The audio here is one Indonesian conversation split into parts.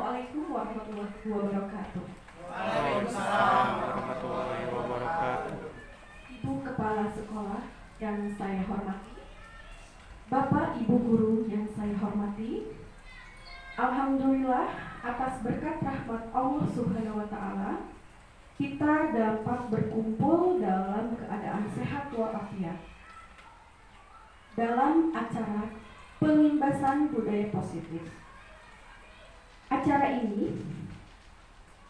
Assalamualaikum warahmatullahi wabarakatuh. Waalaikumsalam warahmatullahi wabarakatuh. Ibu Kepala Sekolah yang saya hormati, Bapak Ibu Guru yang saya hormati, Alhamdulillah atas berkat rahmat Allah Subhanahu wa Ta'ala, kita dapat berkumpul dalam keadaan sehat walafiat dalam acara pengimbasan budaya positif. Acara ini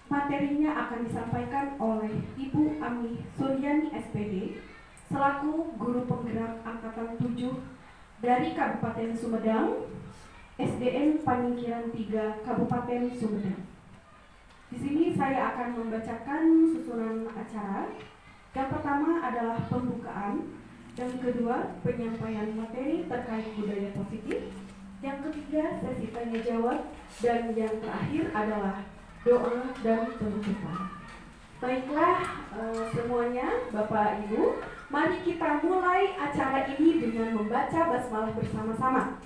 materinya akan disampaikan oleh Ibu Ami Suryani SPD selaku guru penggerak angkatan 7 dari Kabupaten Sumedang, SDN Panyingkiran 3 Kabupaten Sumedang. Di sini saya akan membacakan susunan acara. Yang pertama adalah pembukaan, yang kedua penyampaian materi terkait budaya positif, yang ketiga sesi tanya jawab, dan yang terakhir adalah doa dan penutupan. Baiklah semuanya, Bapak Ibu, mari kita mulai acara ini dengan membaca basmalah bersama-sama.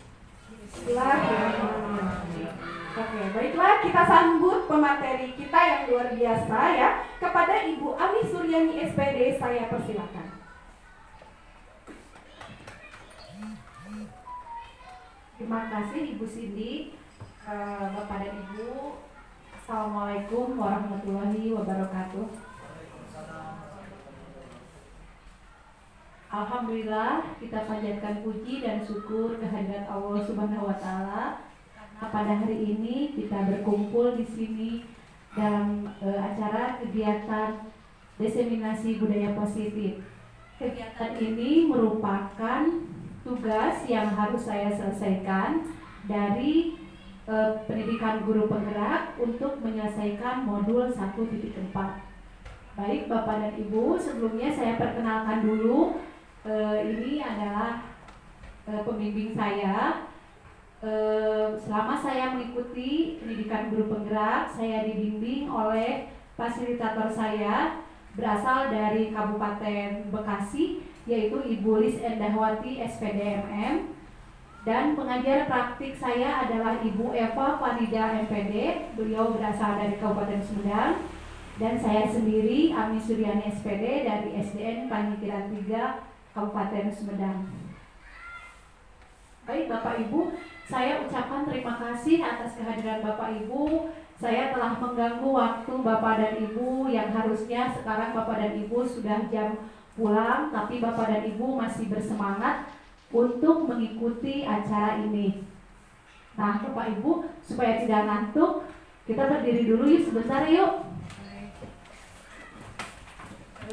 Bismillahirrahmanirrahim. Oke, baiklah kita sambut pemateri kita yang luar biasa ya. Kepada Ibu Ami Suryani SPD saya persilakan. Terima kasih Ibu Cindy, Bapak dan Ibu. Assalamualaikum warahmatullahi wabarakatuh. Alhamdulillah kita panjatkan puji dan syukur kehadirat Allah Subhanahu wa Ta'ala karena pada hari ini kita berkumpul di sini dalam acara kegiatan diseminasi budaya positif. Kegiatan ini merupakan tugas yang harus saya selesaikan dari pendidikan guru penggerak untuk menyelesaikan modul 1.4. Baik Bapak dan Ibu, sebelumnya saya perkenalkan dulu, ini adalah pembimbing saya. Selama saya mengikuti pendidikan guru penggerak, saya dibimbing oleh fasilitator saya berasal dari Kabupaten Bekasi, yaitu Ibu Lis Endahwati SPDMM, dan pengajar praktik saya adalah Ibu Eva Farida MPD, beliau berasal dari Kabupaten Sumedang, dan saya sendiri Ami Suryani SPD dari SDN Panyingkiran 3 Kabupaten Sumedang. Baik Bapak Ibu, saya ucapkan terima kasih atas kehadiran Bapak Ibu. Saya telah mengganggu waktu Bapak dan Ibu yang harusnya sekarang Bapak dan Ibu sudah jam pulang, tapi Bapak dan Ibu masih bersemangat untuk mengikuti acara ini. Nah Bapak Ibu, supaya tidak ngantuk, kita berdiri dulu yuk sebentar yuk.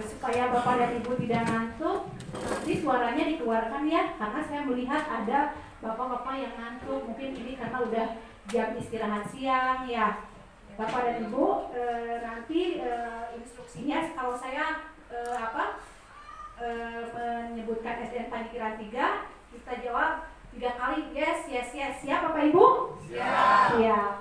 Supaya Bapak dan Ibu tidak ngantuk, nanti suaranya dikeluarkan ya, karena saya melihat ada Bapak-Bapak yang ngantuk, mungkin ini karena udah jam istirahat siang ya. Bapak dan Ibu, nanti instruksinya kalau saya menyebutkan SDN Panyingkiran 3, kita jawab 3 kali yes, yes, yes. Siap Bapak Ibu? Siap. Siap.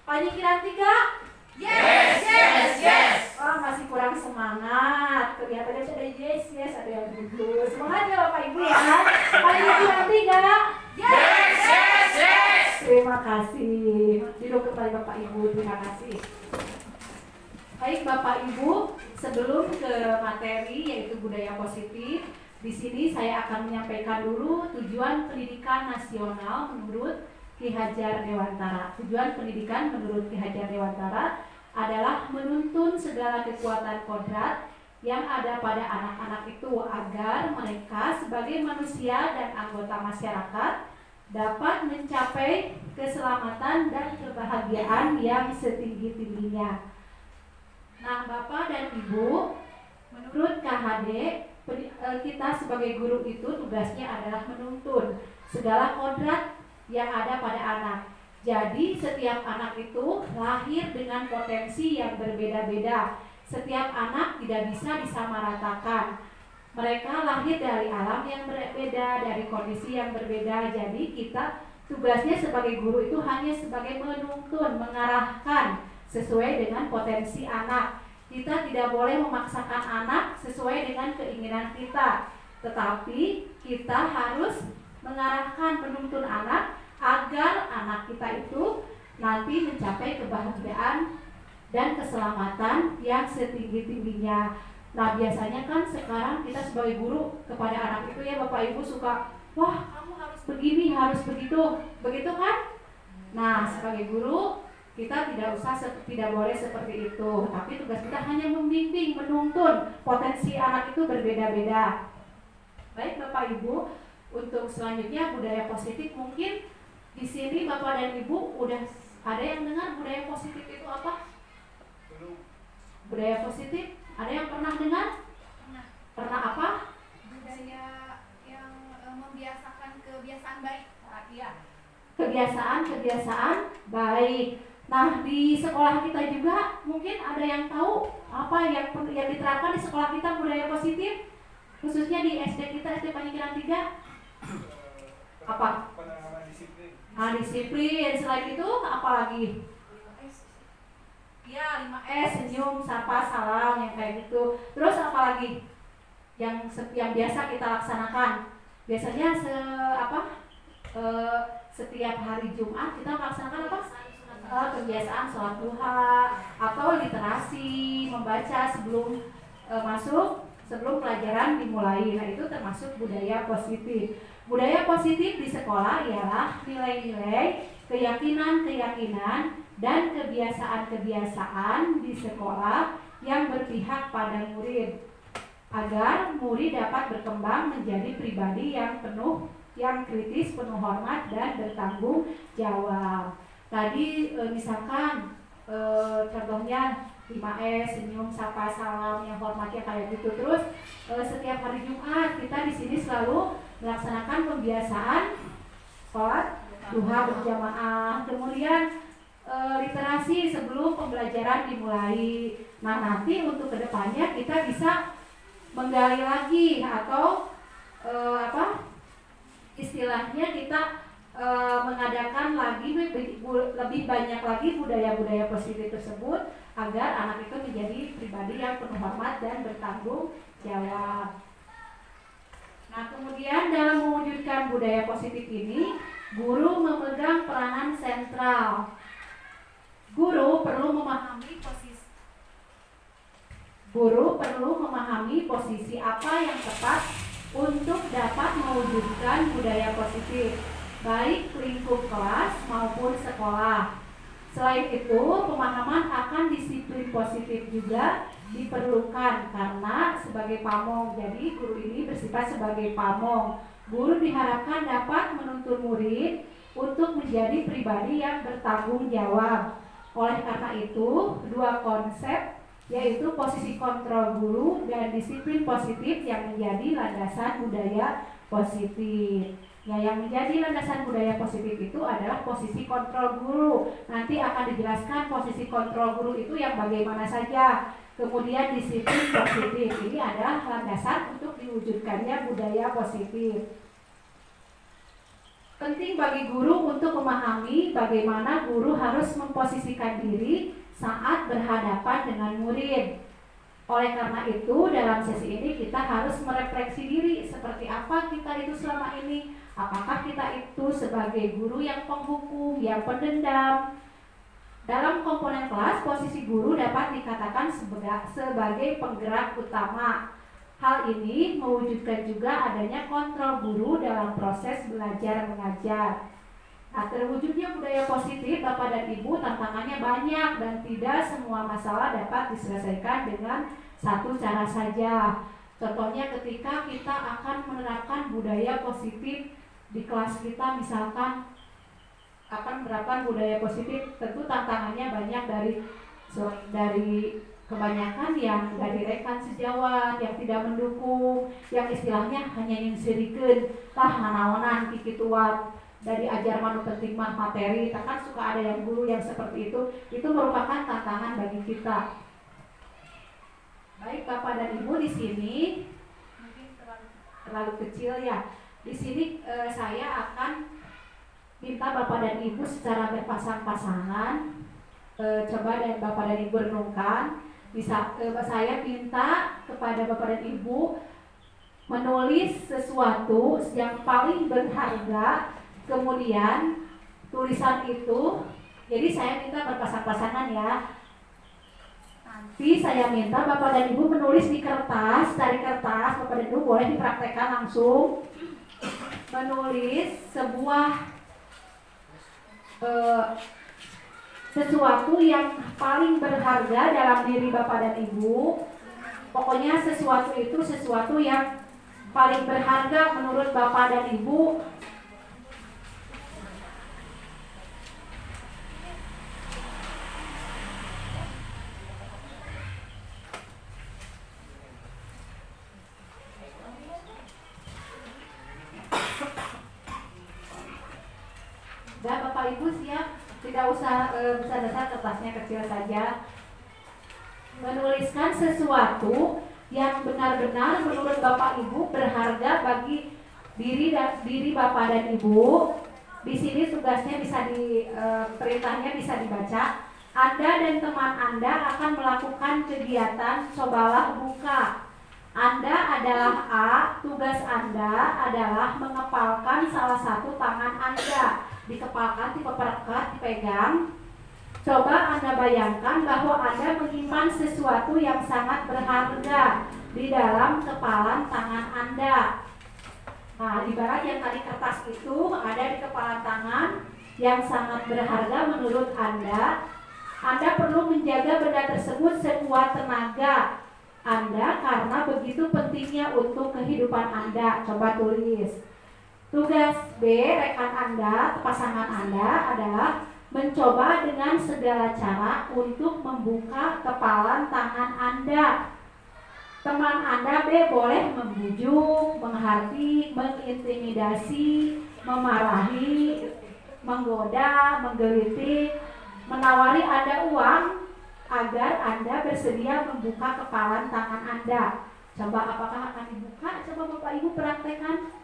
Panyingkiran 3? Yes, yes, yes. Oh, masih kurang semangat. Kelihatannya ada yes, yes, ada yang gugur. Semangat ya Bapak Ibu ya. Panyingkiran 3? Yes, yes, yes. Terima kasih. Duduk kembali Bapak Ibu, terima kasih. Baik Bapak Ibu, sebelum ke materi yaitu budaya positif, di sini saya akan menyampaikan dulu tujuan pendidikan nasional menurut Ki Hajar Dewantara. Tujuan pendidikan menurut Ki Hajar Dewantara adalah menuntun segala kekuatan kodrat yang ada pada anak-anak itu agar mereka sebagai manusia dan anggota masyarakat dapat mencapai keselamatan dan kebahagiaan yang setinggi-tingginya. Nah, Bapak dan Ibu, menurut KHD, kita sebagai guru itu tugasnya adalah menuntun segala kodrat yang ada pada anak. Jadi, setiap anak itu lahir dengan potensi yang berbeda-beda. Setiap anak tidak bisa disamaratakan. Mereka lahir dari alam yang berbeda, dari kondisi yang berbeda. Jadi, kita tugasnya sebagai guru itu hanya sebagai menuntun, mengarahkan sesuai dengan potensi anak. Kita tidak boleh memaksakan anak sesuai dengan keinginan kita, tetapi kita harus mengarahkan penuntun anak agar anak kita itu nanti mencapai kebahagiaan dan keselamatan yang setinggi-tingginya. Nah, biasanya kan sekarang kita sebagai guru kepada anak itu ya Bapak Ibu suka, wah kamu harus begini, harus begitu, begitu kan? Nah, sebagai guru kita tidak boleh seperti itu, tapi tugas kita hanya membimbing, menuntun. Potensi anak itu berbeda-beda. Baik Bapak Ibu, untuk selanjutnya budaya positif, mungkin di sini Bapak dan Ibu udah ada yang dengar budaya positif itu apa? Budaya positif, ada yang pernah dengar? Pernah apa? Budaya yang membiasakan kebiasaan baik. Iya. Kebiasaan baik. Nah, di sekolah kita juga mungkin ada yang tahu apa yang diterapkan di sekolah kita budaya positif, khususnya di SD kita, SD Panjikiran 3. Apa? Disiplin. Selain itu apa lagi? Ya, 5S, senyum, sapa, salam, yang kayak gitu. Terus apa lagi yang biasa kita laksanakan? Biasanya setiap hari Jumat kita melaksanakan apa? Kebiasaan sholat duha atau literasi, membaca sebelum pelajaran dimulai. Nah, itu termasuk budaya positif. Budaya positif di sekolah ialah nilai-nilai, keyakinan-keyakinan, dan kebiasaan-kebiasaan di sekolah yang berpihak pada murid, agar murid dapat berkembang menjadi pribadi yang kritis, penuh hormat, dan bertanggung jawab. Tadi misalkan contohnya 5S, senyum, sapa, salam, yang hormatnya kayak gitu. Terus setiap hari Jumat kita di sini selalu melaksanakan pembiasaan sholat duha berjamaah. Kemudian literasi sebelum pembelajaran dimulai. Nah, nanti untuk kedepannya kita bisa menggali lagi atau istilahnya kita mengadakan lagi lebih banyak lagi budaya-budaya positif tersebut agar anak itu menjadi pribadi yang penuh hormat dan bertanggung jawab. Nah, kemudian dalam mewujudkan budaya positif ini, guru memegang peranan sentral. Guru perlu memahami posisi apa yang tepat untuk dapat mewujudkan budaya positif, baik lingkup kelas maupun sekolah. Selain itu, pemahaman akan disiplin positif juga diperlukan karena sebagai pamong. Jadi guru ini bersifat sebagai pamong. Guru diharapkan dapat menuntun murid untuk menjadi pribadi yang bertanggung jawab. Oleh karena itu, dua konsep yaitu posisi kontrol guru dan disiplin positif yang menjadi landasan budaya positif. Ya, yang menjadi landasan budaya positif itu adalah posisi kontrol guru. Nanti akan dijelaskan posisi kontrol guru itu yang bagaimana saja. Kemudian disiplin positif ini adalah landasan untuk diwujudkannya budaya positif. Penting bagi guru untuk memahami bagaimana guru harus memposisikan diri saat berhadapan dengan murid. Oleh karena itu, dalam sesi ini kita harus merefleksi diri seperti apa kita itu selama ini. Apakah kita itu sebagai guru yang penghukum, yang pendendam? Dalam komponen kelas, posisi guru dapat dikatakan sebagai penggerak utama. Hal ini mewujudkan juga adanya kontrol guru dalam proses belajar mengajar. Nah, terwujudnya budaya positif Bapak dan Ibu tantangannya banyak dan tidak semua masalah dapat diselesaikan dengan satu cara saja. Contohnya ketika kita akan menerapkan budaya positif di kelas kita, misalkan akan menerapkan budaya positif, tentu tantangannya banyak dari kebanyakan yang dari rekan sejawat yang tidak mendukung, yang istilahnya hanya nyungsirikeun tah nanaonan kikituan dari ajar manu penting mah materi. Kan suka ada yang guru yang seperti itu merupakan tantangan bagi kita. Baik Bapak dan Ibu, di sini mungkin terlalu kecil ya. Di sini saya akan minta Bapak dan Ibu secara berpasang-pasangan coba dan Bapak dan Ibu renungkan. Saya minta kepada Bapak dan Ibu menulis sesuatu yang paling berharga, kemudian tulisan itu Jadi saya minta berpasang-pasangan ya. Nanti saya minta Bapak dan Ibu menulis di kertas, dari kertas Bapak dan Ibu boleh dipraktekkan langsung. Menulis sebuah sesuatu yang paling berharga dalam diri Bapak dan Ibu. Pokoknya sesuatu itu sesuatu yang paling berharga menurut Bapak dan Ibu. Dan Bapak Ibu siap, tidak usah besar-besar, kertasnya kecil saja. Menuliskan sesuatu yang benar-benar menurut Bapak Ibu berharga bagi diri Bapak dan Ibu. Di sini tugasnya bisa perintahnya bisa dibaca. Anda dan teman Anda akan melakukan kegiatan cobalah buka. Anda adalah A, tugas Anda adalah mengepalkan salah satu tangan Anda. Dikepalkan, diperekat, dipegang. Coba Anda bayangkan bahwa Anda menyimpan sesuatu yang sangat berharga di dalam kepalan tangan Anda. Nah, ibarat yang tadi kertas itu ada di kepalan tangan yang sangat berharga menurut Anda. Anda perlu menjaga benda tersebut sekuat tenaga Anda karena begitu pentingnya untuk kehidupan Anda. Coba tulis. Tugas B, rekan Anda, pasangan Anda adalah mencoba dengan segala cara untuk membuka kepalan tangan Anda. Teman Anda B boleh membujuk, menghardik, mengintimidasi, memarahi, menggoda, menggelitik, menawari Anda uang agar Anda bersedia membuka kepalan tangan Anda. Coba apakah akan dibuka? Coba Bapak Ibu praktekkan.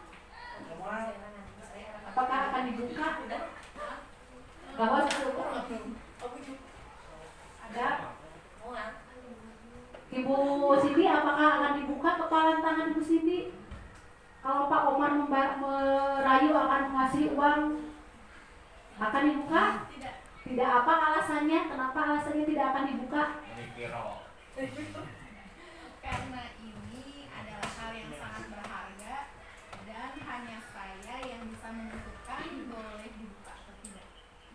Apakah akan dibuka? Bahwa ada Ibu Siti, apakah akan dibuka kepalan tangan Ibu Siti? Kalau Pak Omar merayu akan mengasih uang, akan dibuka? Tidak. Apa alasannya? Kenapa alasannya tidak akan dibuka? Karena ini adalah hal yang sangat berharga dan hanya saya yang bisa menentukan boleh dibuka atau tidak.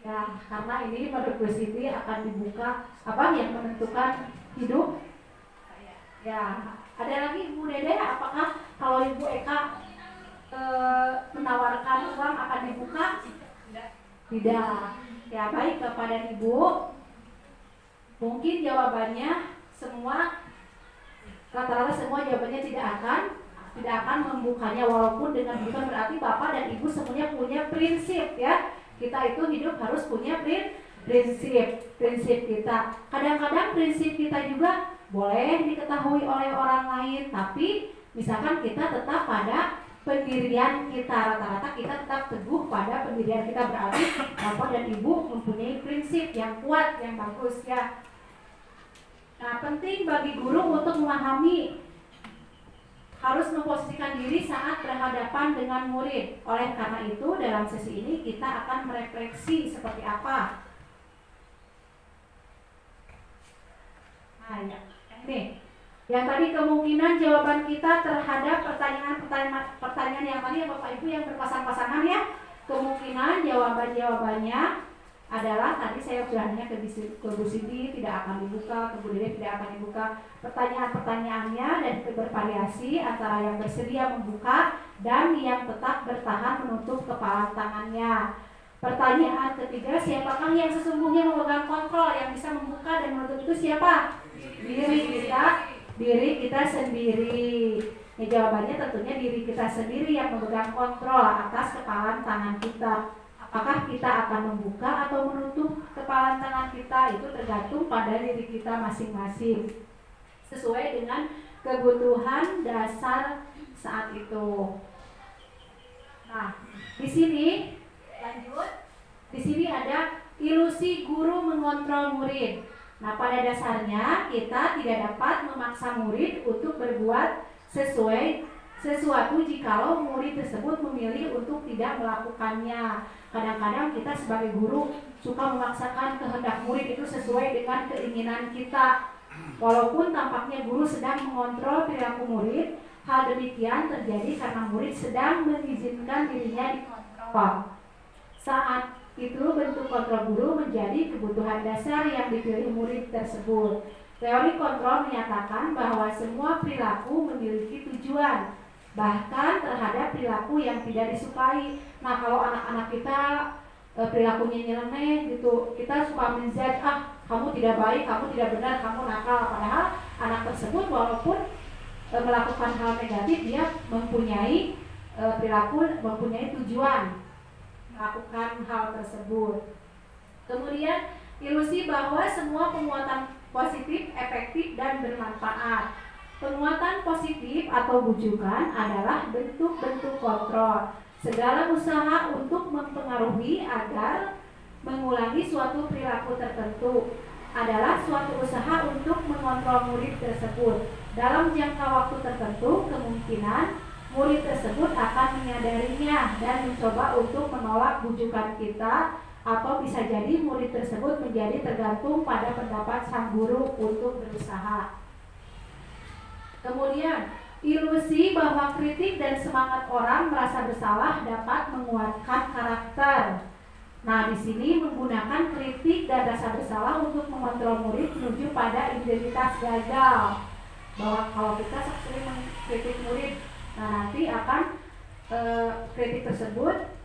Ya, karena ini menurut Bu Siti akan dibuka, apa yang menentukan hidup? Ya, ada lagi Bu Dede, apakah kalau Ibu Eka menawarkan uang akan dibuka? Tidak. Ya, baik Bapak dan Ibu. Mungkin jawabannya semua rata-rata semua jawabannya tidak akan membukanya, walaupun dengan bukan berarti Bapak dan Ibu semuanya punya prinsip ya. Kita itu hidup harus punya prinsip kita. Kadang-kadang prinsip kita juga boleh diketahui oleh orang lain, tapi misalkan kita tetap pada pendirian kita, rata-rata kita tetap teguh pada pendirian kita, berarti Bapak dan Ibu mempunyai prinsip yang kuat, yang bagus ya. Nah, penting bagi guru untuk memahami, harus memposisikan diri saat berhadapan dengan murid. Oleh karena itu, dalam sesi ini kita akan merefleksi seperti apa. Nah, ya. Nih, yang tadi kemungkinan jawaban kita terhadap pertanyaan yang tadi ya Bapak Ibu yang berpasang-pasangan ya, kemungkinan jawabannya adalah tadi saya sudah nanya ke Bu Siti tidak akan dibuka, kemudian tidak akan dibuka. Pertanyaannya dan bervariasi antara yang bersedia membuka dan yang tetap bertahan menutup kepalan tangannya. Pertanyaan ketiga, siapakah yang sesungguhnya memegang kontrol, yang bisa membuka dan menutup itu siapa? Diri kita sendiri. Ya, jawabannya tentunya diri kita sendiri yang memegang kontrol atas kepalan tangan kita. Apakah kita akan membuka atau menutup kepalan tangan kita, itu tergantung pada diri kita masing-masing, sesuai dengan kebutuhan dasar saat itu. Nah, di sini lanjut. Di sini ada ilusi guru mengontrol murid. Nah, pada dasarnya kita tidak dapat memaksa murid untuk berbuat sesuai sesuatu jikalau murid tersebut memilih untuk tidak melakukannya. Kadang-kadang kita sebagai guru suka memaksakan kehendak murid itu sesuai dengan keinginan kita. Walaupun tampaknya guru sedang mengontrol perilaku murid, hal demikian terjadi karena murid sedang mengizinkan dirinya dikontrol. Saat itu bentuk kontrol guru menjadi kebutuhan dasar yang dipilih murid tersebut. Teori kontrol menyatakan bahwa semua perilaku memiliki tujuan, bahkan terhadap perilaku yang tidak disukai. Nah, kalau anak-anak kita perilakunya nyeleneh gitu, kita suka menjudge, kamu tidak baik, kamu tidak benar, kamu nakal. Padahal anak tersebut walaupun melakukan hal negatif, dia mempunyai perilaku, mempunyai tujuan melakukan hal tersebut. Kemudian ilusi bahwa semua penguatan positif, efektif, dan bermanfaat. Penguatan positif atau bujukan adalah bentuk-bentuk kontrol. Segala usaha untuk mempengaruhi agar mengulangi suatu perilaku tertentu adalah suatu usaha untuk mengontrol murid tersebut. Dalam jangka waktu tertentu, kemungkinan murid tersebut akan menyadarinya dan mencoba untuk menolak bujukan kita, atau bisa jadi murid tersebut menjadi tergantung pada pendapat sang guru untuk berusaha. Kemudian, ilusi bahwa kritik dan semangat orang merasa bersalah dapat menguatkan karakter. Nah, di sini menggunakan kritik dan rasa bersalah untuk mengontrol murid menuju pada identitas gagal. Bahwa kalau kita sering mengkritik murid, nah nanti akan kritik tersebut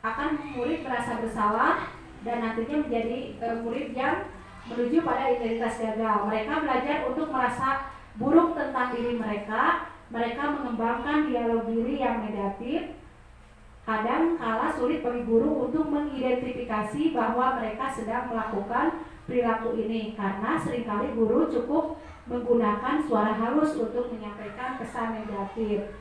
akan murid merasa bersalah dan nantinya menjadi murid yang menuju pada identitas gagal. Mereka belajar untuk merasa buruk tentang diri mereka. Mereka mengembangkan dialog diri yang negatif. Kadang kala sulit bagi guru untuk mengidentifikasi bahwa mereka sedang melakukan perilaku ini, karena seringkali guru cukup menggunakan suara halus untuk menyampaikan pesan negatif.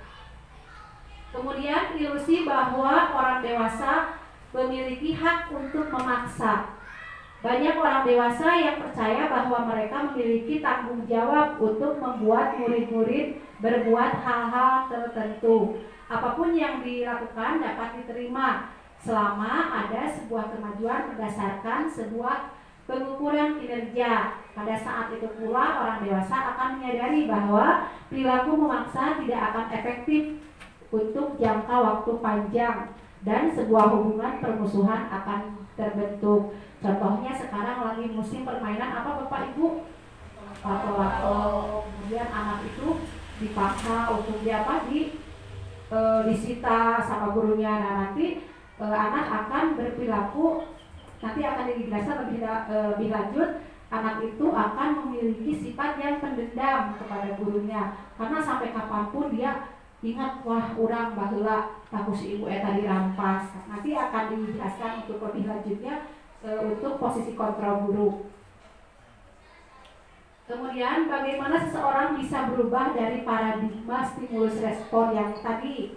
Kemudian ilusi bahwa orang dewasa memiliki hak untuk memaksa. Banyak orang dewasa yang percaya bahwa mereka memiliki tanggung jawab untuk membuat murid-murid berbuat hal-hal tertentu. Apapun yang dilakukan dapat diterima selama ada sebuah kemajuan berdasarkan sebuah pengukuran kinerja. Pada saat itu pula orang dewasa akan menyadari bahwa perilaku memaksa tidak akan efektif untuk jangka waktu panjang dan sebuah hubungan permusuhan akan terbentuk. Contohnya sekarang lagi musim permainan apa Bapak Ibu? Lato-lato. Kemudian anak itu dipaksa untuk disita sama gurunya. Nah, nanti anak akan berperilaku, nanti akan dijelaskan lebih lanjut. Anak itu akan memiliki sifat yang pendendam kepada gurunya, karena sampai kapanpun dia ingat, wah urang baheula aku si ibu eta dirampas. Nanti akan dijelaskan untuk lebih lanjutnya untuk posisi kontrol guru. Kemudian bagaimana seseorang bisa berubah dari paradigma stimulus respon yang tadi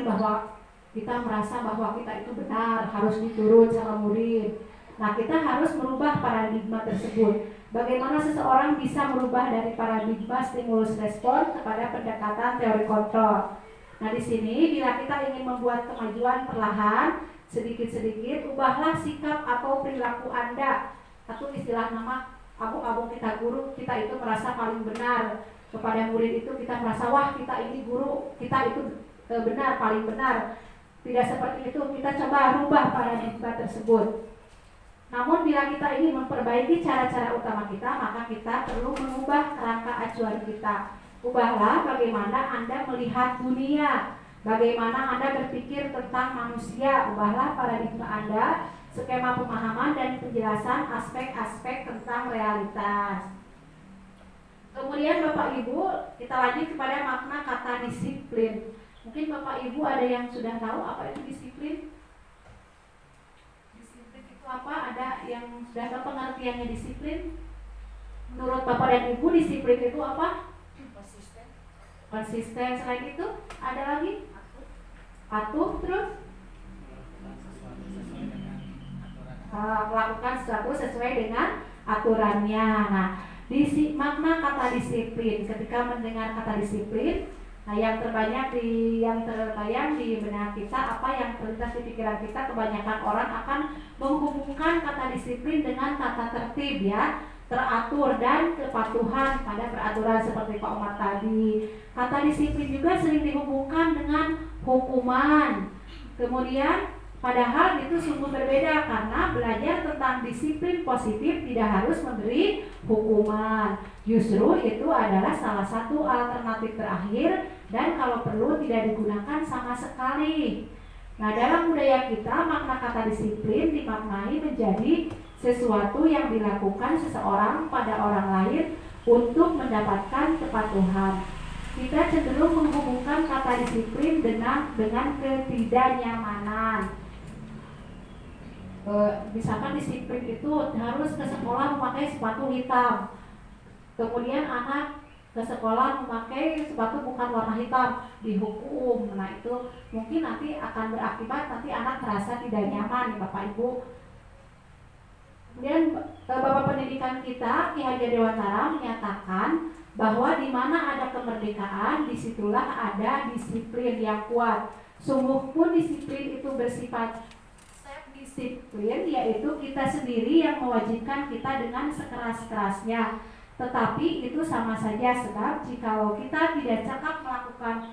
bahwa kita merasa bahwa kita itu benar, harus diturut sama murid. Nah, kita harus merubah paradigma tersebut. Bagaimana seseorang bisa merubah dari paradigma stimulus respon kepada pendekatan teori kontrol. Nah, di sini bila kita ingin membuat kemajuan perlahan, sedikit-sedikit, ubahlah sikap atau perilaku Anda. Atau istilah nama abung-abung kita guru, kita itu merasa paling benar. Kepada murid itu kita merasa, wah kita ini guru, kita itu benar, paling benar. Tidak seperti itu, kita coba rubah paradigma tersebut. Namun bila kita ingin memperbaiki cara-cara utama kita, maka kita perlu mengubah kerangka acuan kita. Ubahlah bagaimana Anda melihat dunia, bagaimana Anda berpikir tentang manusia. Ubahlah paradigma Anda, skema pemahaman dan penjelasan aspek-aspek tentang realitas. Kemudian Bapak Ibu, kita lanjut kepada makna kata disiplin. Mungkin Bapak Ibu ada yang sudah tahu apa itu disiplin? Disiplin itu apa? Ada yang sudah tahu pengertiannya disiplin? Menurut Bapak dan Ibu, disiplin itu apa? Konsisten. Selain itu ada lagi? Patuh. Terus melakukan sesuatu sesuai dengan aturannya. Nah, makna kata disiplin, ketika mendengar kata disiplin, Nah, yang terbayang di benak kita, apa yang terlintas di pikiran kita, kebanyakan orang akan menghubungkan kata disiplin dengan kata tertib ya, teratur dan kepatuhan pada peraturan seperti Pak Umar tadi. Kata disiplin juga sering dihubungkan dengan hukuman. Kemudian padahal itu sungguh berbeda karena belajar tentang disiplin positif tidak harus memberi hukuman. Justru itu adalah salah satu alternatif terakhir dan kalau perlu tidak digunakan sama sekali. Nah, dalam budaya kita makna kata disiplin dimaknai menjadi sesuatu yang dilakukan seseorang pada orang lain untuk mendapatkan kepatuhan. Kita cenderung menghubungkan kata disiplin dengan ketidaknyamanan. Misalkan disiplin itu harus ke sekolah memakai sepatu hitam. Kemudian anak ke sekolah memakai sepatu bukan warna hitam, dihukum. Nah, itu mungkin nanti akan berakibat nanti anak merasa tidak nyaman, Bapak Ibu. Kemudian Bapak Pendidikan kita, Ki Hajar Dewantara menyatakan bahwa di mana ada kemerdekaan, disitulah ada disiplin yang kuat. Sungguh pun disiplin itu bersifat self-disiplin, yaitu kita sendiri yang mewajibkan kita dengan sekeras-kerasnya. Tetapi itu sama saja, sebab jikalau kita tidak cakap melakukan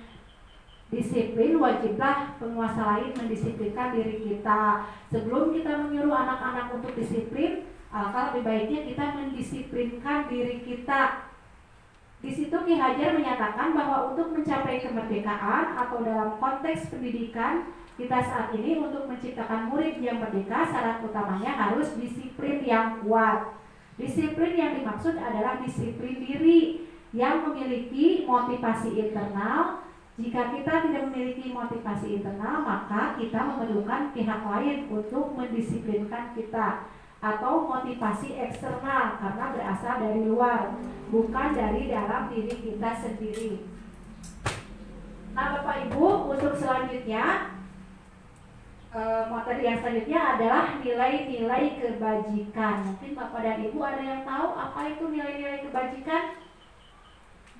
disiplin, wajiblah penguasa lain mendisiplinkan diri kita. Sebelum kita menyuruh anak-anak untuk disiplin, alangkah lebih baiknya kita mendisiplinkan diri kita. Di situ Ki Hajar menyatakan bahwa untuk mencapai kemerdekaan atau dalam konteks pendidikan kita saat ini, untuk menciptakan murid yang merdeka, syarat utamanya harus disiplin yang kuat. Disiplin yang dimaksud adalah disiplin diri yang memiliki motivasi internal. Jika kita tidak memiliki motivasi internal, maka kita memerlukan pihak lain untuk mendisiplinkan kita, atau motivasi eksternal karena berasal dari luar, bukan dari dalam diri kita sendiri. Nah, Bapak Ibu, untuk selanjutnya materi yang selanjutnya adalah nilai-nilai kebajikan. Mungkin Bapak dan Ibu ada yang tahu apa itu nilai-nilai kebajikan?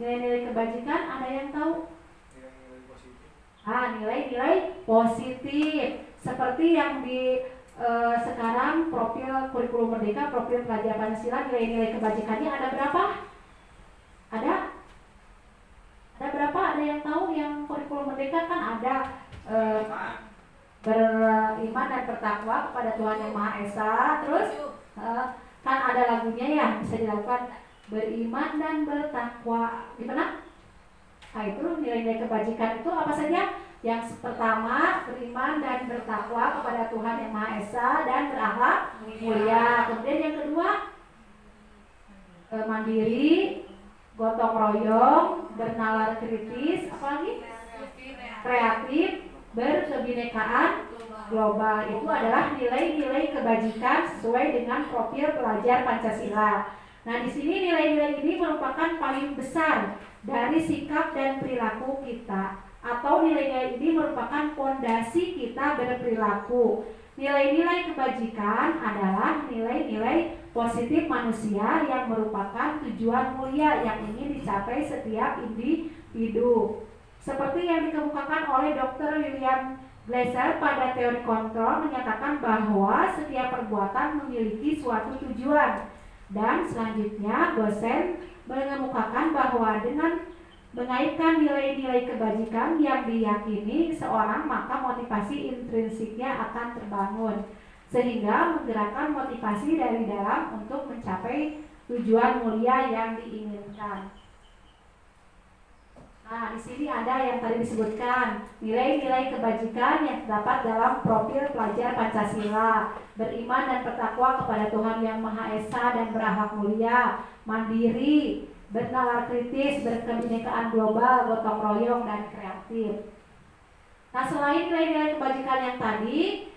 Nilai-nilai kebajikan ada yang tahu? Nilai-nilai positif. Nilai-nilai positif. Seperti yang di sekarang profil kurikulum merdeka, profil pelajar Pancasila, nilai-nilai kebajikannya ada berapa? Ada berapa? Ada yang tahu yang kurikulum merdeka kan ada beriman dan bertakwa kepada Tuhan Yang Maha Esa. Terus kan ada lagunya ya, bisa dilakukan beriman dan bertakwa. Gimana? Nah, itu nilai-nilai kebajikan itu apa saja? Yang pertama, beriman dan bertakwa kepada Tuhan Yang Maha Esa dan berakhlak mulia. Kemudian yang kedua, mandiri, gotong royong, bernalar kritis, apalagi kreatif, berkebinekaan global. Itu adalah nilai-nilai kebajikan sesuai dengan profil pelajar Pancasila. Nah, di sini nilai-nilai ini merupakan paling besar dari sikap dan perilaku kita, atau nilai-nilai ini merupakan fondasi kita berperilaku. Nilai-nilai kebajikan adalah nilai-nilai positif manusia yang merupakan tujuan mulia yang ingin dicapai setiap individu. Seperti yang dikemukakan oleh Dr. William Glasser pada teori kontrol, menyatakan bahwa setiap perbuatan memiliki suatu tujuan. Dan selanjutnya dosen mengemukakan bahwa dengan mengaitkan nilai-nilai kebajikan yang diyakini seorang, maka motivasi intrinsiknya akan terbangun, sehingga menggerakkan motivasi dari dalam untuk mencapai tujuan mulia yang diinginkan. Nah, di sini ada yang tadi disebutkan, nilai-nilai kebajikan yang terdapat dalam profil pelajar Pancasila: beriman dan bertakwa kepada Tuhan Yang Maha Esa dan berakhlak mulia, mandiri, bernalar kritis, berkebinekaan global, gotong royong, dan kreatif. Nah, selain nilai-nilai kebajikan yang tadi,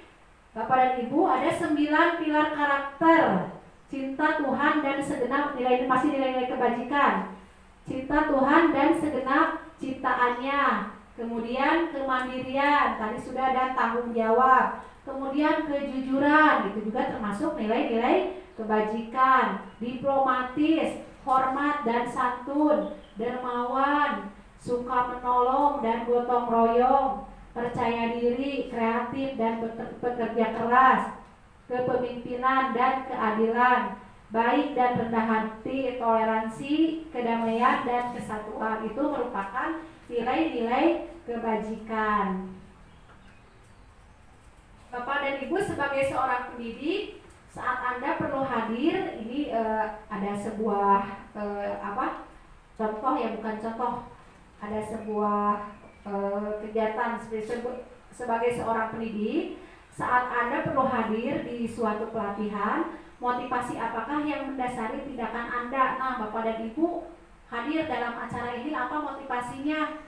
Bapak dan Ibu, ada 9 pilar karakter: cinta Tuhan dan segenap nilai-nilai kebajikan, cinta Tuhan dan segenap ciptaannya, kemudian kemandirian, tadi sudah ada tanggung jawab, kemudian kejujuran, itu juga termasuk nilai-nilai kebajikan, diplomatis, hormat dan santun, dermawan, suka menolong dan gotong royong, percaya diri, kreatif dan bekerja keras, kepemimpinan dan keadilan, baik dan rendah hati, toleransi, kedamaian dan kesatuan. Itu merupakan nilai-nilai kebajikan. Bapak dan Ibu sebagai seorang pendidik, saat Anda perlu hadir, ini ada sebuah contoh ya, bukan contoh, ada sebuah kegiatan sebagai seorang pendidik. Saat Anda perlu hadir di suatu pelatihan, motivasi apakah yang mendasari tindakan Anda? Nah, Bapak dan Ibu hadir dalam acara ini, apa motivasinya?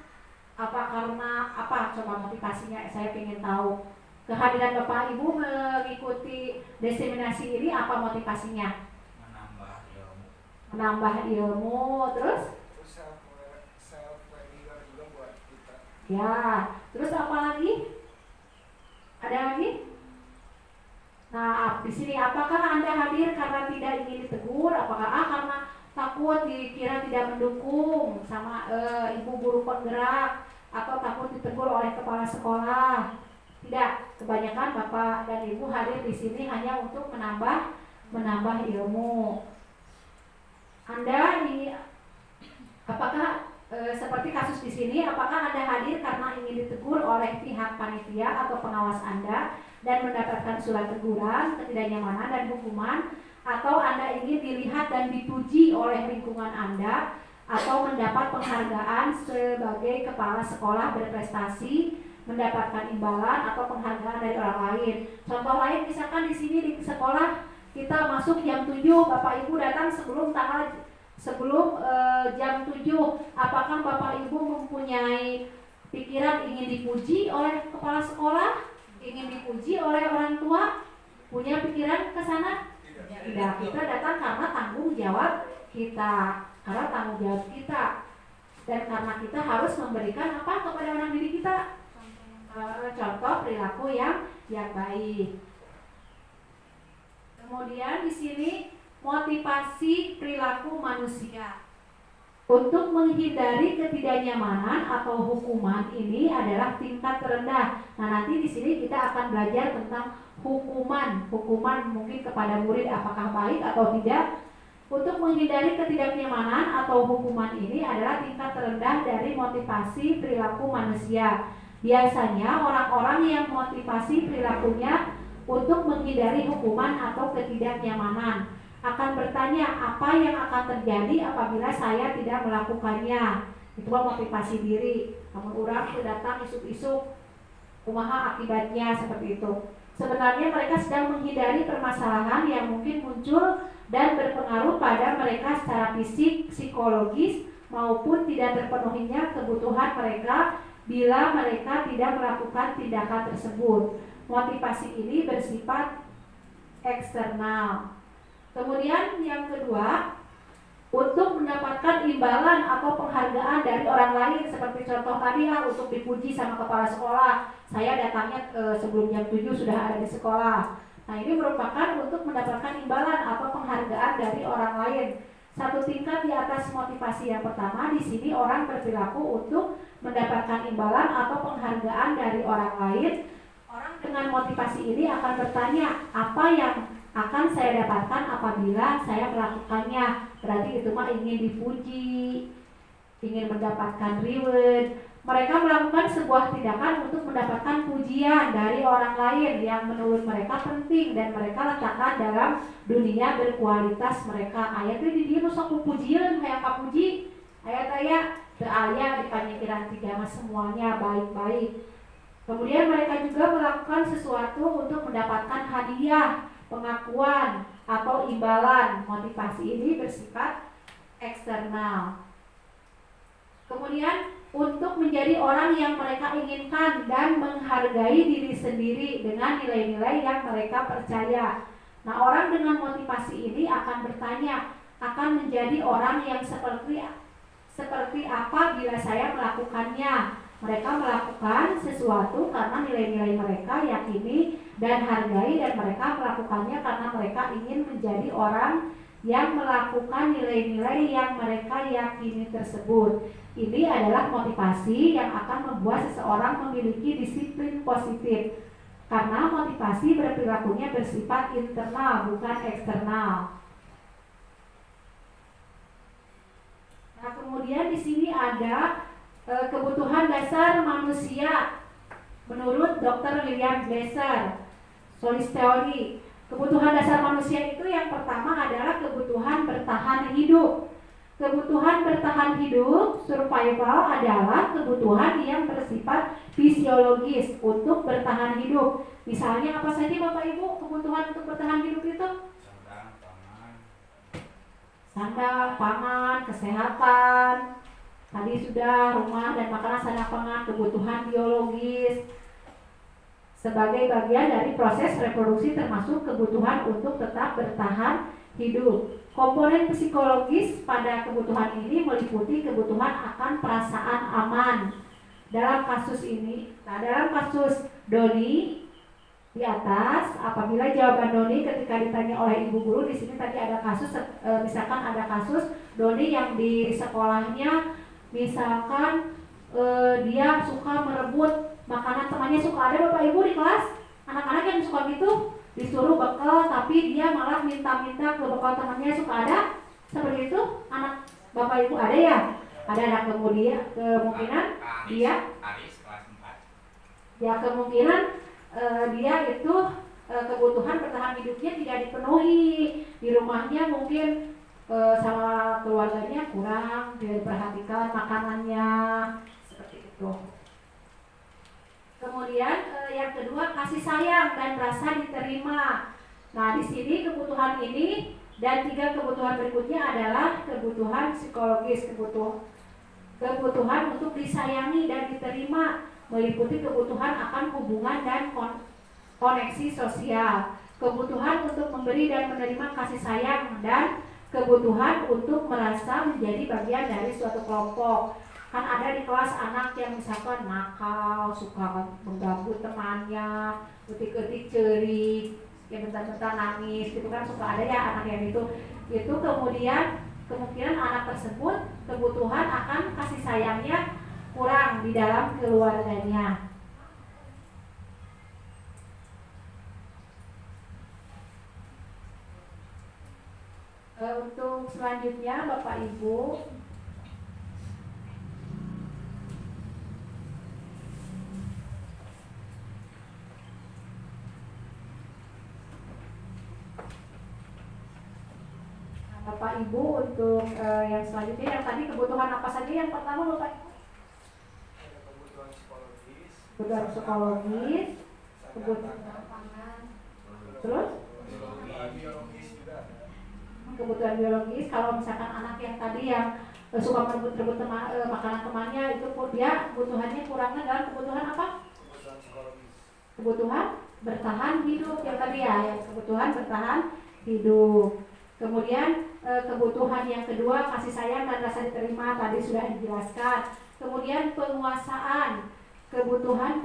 Apa karena apa? Coba motivasinya, saya ingin tahu. Kehadiran Bapak Ibu mengikuti diseminasi ini, apa motivasinya? Menambah ilmu, terus? Ya, terus apa lagi? Ada lagi? Nah, di sini apakah Anda hadir karena tidak ingin ditegur? Apakah karena takut dikira tidak mendukung sama ibu guru penggerak, atau takut ditegur oleh kepala sekolah? Tidak, kebanyakan Bapak dan Ibu hadir di sini hanya untuk menambah ilmu. Anda apakah seperti kasus di sini, apakah Anda hadir karena ingin ditegur oleh pihak panitia atau pengawas Anda dan mendapatkan surat teguran, ketidaknyamanan dan hukuman, atau Anda ingin dilihat dan dipuji oleh lingkungan Anda, atau mendapat penghargaan sebagai kepala sekolah berprestasi, mendapatkan imbalan atau penghargaan dari orang lain? Contoh lain, misalkan di sini di sekolah kita masuk jam 7, Bapak Ibu datang sebelum jam 7. Apakah Bapak Ibu mempunyai pikiran ingin dipuji oleh kepala sekolah, ingin dipuji oleh orang tua? Punya pikiran ke sana? Tidak. Kita datang karena tanggung jawab kita, dan karena kita harus memberikan apa kepada anak didik kita? Contoh perilaku yang baik. Kemudian di sini motivasi perilaku manusia. Untuk menghindari ketidaknyamanan atau hukuman ini adalah tingkat terendah. Nah, nanti di sini kita akan belajar tentang hukuman mungkin kepada murid apakah baik atau tidak. Untuk menghindari ketidaknyamanan atau hukuman ini adalah tingkat terendah dari motivasi perilaku manusia. Biasanya orang-orang yang motivasi perilakunya untuk menghindari hukuman atau ketidaknyamanan akan bertanya apa yang akan terjadi apabila saya tidak melakukannya. Itu motivasi diri. Namun orang datang isuk-isuk, kumaha akibatnya, seperti itu. Sebenarnya mereka sedang menghindari permasalahan yang mungkin muncul dan berpengaruh pada mereka secara fisik, psikologis, maupun tidak terpenuhinya kebutuhan mereka bila mereka tidak melakukan tindakan tersebut. Motivasi ini bersifat eksternal. Kemudian yang kedua, untuk mendapatkan imbalan atau penghargaan dari orang lain, seperti contoh tadi untuk dipuji sama kepala sekolah. Saya datangnya sebelum jam 7 sudah ada di sekolah. Nah, ini merupakan untuk mendapatkan imbalan atau penghargaan dari orang lain. Satu tingkat di atas motivasi yang pertama, di sini orang berperilaku untuk mendapatkan imbalan atau penghargaan dari orang lain. Orang dengan motivasi ini akan bertanya, apa yang akan saya dapatkan apabila saya melakukannya? Berarti itu mah ingin dipuji, ingin mendapatkan reward. Mereka melakukan sebuah tindakan untuk mendapatkan pujian dari orang lain yang menurut mereka penting dan mereka letakkan dalam dunia berkualitas mereka. Ayatnya di dia sok pujian kayak kapuji. Ayat-ayat teu aya di pamikiran 3 mah semuanya baik-baik. Kemudian mereka juga melakukan sesuatu untuk mendapatkan hadiah, pengakuan, atau imbalan. Motivasi ini bersifat eksternal. Kemudian untuk menjadi orang yang mereka inginkan dan menghargai diri sendiri dengan nilai-nilai yang mereka percaya. Nah, orang dengan motivasi ini akan bertanya, akan menjadi orang yang seperti apa bila saya melakukannya. Mereka melakukan sesuatu karena nilai-nilai mereka yakini dan hargai, dan mereka melakukannya karena mereka ingin menjadi orang yang melakukan nilai-nilai yang mereka yakini tersebut. Ini adalah motivasi yang akan membuat seseorang memiliki disiplin positif. Karena motivasi berperilakunya bersifat internal, bukan eksternal. Nah, kemudian di sini ada kebutuhan dasar manusia menurut Dr. William Glasser, Solis teori. Kebutuhan dasar manusia itu yang pertama adalah kebutuhan bertahan hidup. Kebutuhan bertahan hidup, survival, adalah kebutuhan yang bersifat fisiologis untuk bertahan hidup. Misalnya apa saja Bapak Ibu kebutuhan untuk bertahan hidup itu? Sandang, pangan, kesehatan. Tadi sudah rumah dan makanan, sandang, pangan, kebutuhan biologis. Sebagai bagian dari proses reproduksi termasuk kebutuhan untuk tetap bertahan hidup. Komponen psikologis pada kebutuhan ini meliputi kebutuhan akan perasaan aman. Dalam kasus ini, dalam kasus Doni di atas, apabila jawaban Doni ketika ditanya oleh ibu guru, di sini tadi ada kasus, misalkan ada kasus Doni yang di sekolahnya, misalkan dia suka merebut makanan temannya, suka ada Bapak Ibu di kelas, anak-anak yang suka gitu, disuruh bekal tapi dia malah minta-minta ke bekal temannya, suka ada seperti itu anak Bapak Ibu, ada ya? Ada anak, kemudian kemungkinan dia ya kemungkinan dia itu kebutuhan bertahan hidupnya tidak dipenuhi di rumahnya, mungkin sama keluarganya kurang diperhatikan makanannya, seperti itu. Kemudian yang kedua, kasih sayang dan rasa diterima. Nah, di sini kebutuhan ini dan 3 kebutuhan berikutnya adalah kebutuhan psikologis, kebutuhan untuk disayangi dan diterima, meliputi kebutuhan akan hubungan dan koneksi sosial, kebutuhan untuk memberi dan menerima kasih sayang, dan kebutuhan untuk merasa menjadi bagian dari suatu kelompok. Kan ada di kelas anak yang misalkan nakal, suka mengganggu temannya, ketik-ketik cerik, yang bentar-bentar nangis, gitu kan, suka ada ya anak yang itu kemudian kemungkinan anak tersebut kebutuhan akan kasih sayangnya kurang di dalam keluarganya. Untuk selanjutnya Bapak Ibu, Bapak Ibu untuk yang selanjutnya, yang tadi kebutuhan apa saja? Yang pertama Bapak Ibu, kebutuhan psikologis, kebutuhan pangan, terus kebutuhan biologis. Kalau misalkan anak yang tadi yang suka merebut makanan temannya, itu dia kebutuhannya kurangnya dalam kebutuhan apa? Kebutuhan psikologis. Kebutuhan bertahan hidup yang tadi ya, kebutuhan bertahan hidup. Kemudian kebutuhan yang kedua, kasih sayang dan rasa diterima, tadi sudah dijelaskan. Kemudian penguasaan, kebutuhan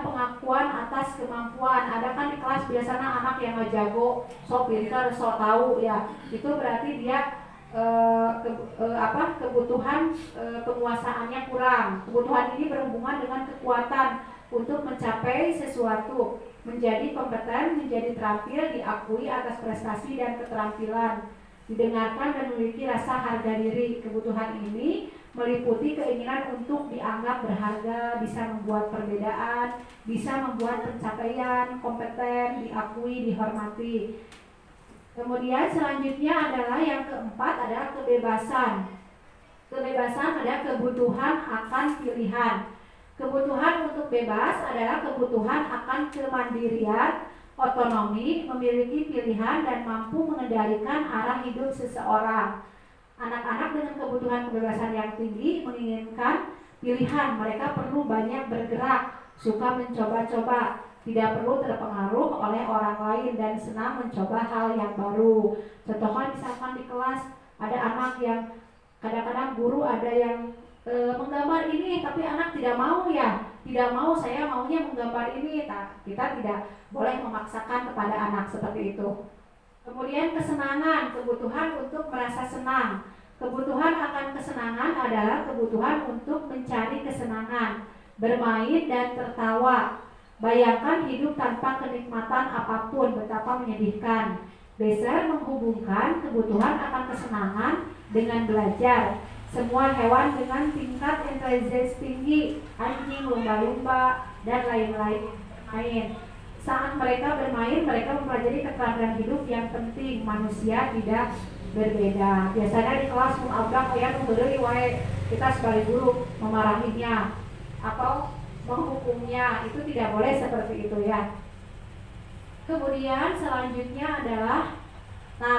pengakuan atas kemampuan. Ada kan di kelas biasanya anak yang gak jago, sok pintar, sok tahu ya, itu berarti dia kebutuhan penguasaannya kurang. Kebutuhan ini berhubungan dengan kekuatan untuk mencapai sesuatu, menjadi kompeten, menjadi terampil, diakui atas prestasi dan keterampilan, didengarkan dan memiliki rasa harga diri. Kebutuhan ini meliputi keinginan untuk dianggap berharga, bisa membuat perbedaan, bisa membuat pencapaian, kompeten, diakui, dihormati. Kemudian selanjutnya adalah yang keempat adalah kebebasan. Kebebasan adalah kebutuhan akan pilihan. Kebutuhan untuk bebas adalah kebutuhan akan kemandirian, otonomi, memiliki pilihan dan mampu mengendalikan arah hidup seseorang. Anak-anak dengan kebutuhan kebebasan yang tinggi menginginkan pilihan. Mereka perlu banyak bergerak, suka mencoba-coba, tidak perlu terpengaruh oleh orang lain, dan senang mencoba hal yang baru. Contohnya misalkan di kelas ada anak yang kadang-kadang guru ada yang menggambar ini, tapi anak tidak mau ya, tidak mau, saya maunya menggambar ini. Nah, kita tidak boleh memaksakan kepada anak seperti itu. Kemudian kesenangan, kebutuhan untuk merasa senang. Kebutuhan akan kesenangan adalah kebutuhan untuk mencari kesenangan, bermain dan tertawa. Bayangkan hidup tanpa kenikmatan apapun, betapa menyedihkan. Besler menghubungkan kebutuhan akan kesenangan dengan belajar. Semua hewan dengan tingkat intelijensi tinggi, anjing, lumba-lumba, dan lain-lain. Saat mereka bermain, mereka mempelajari keterampilan hidup yang penting. Manusia tidak berbeda. Biasanya di kelas abang ya memberi wae kita sebagai guru memarahinya atau menghukumnya, itu tidak boleh seperti itu ya. Kemudian selanjutnya adalah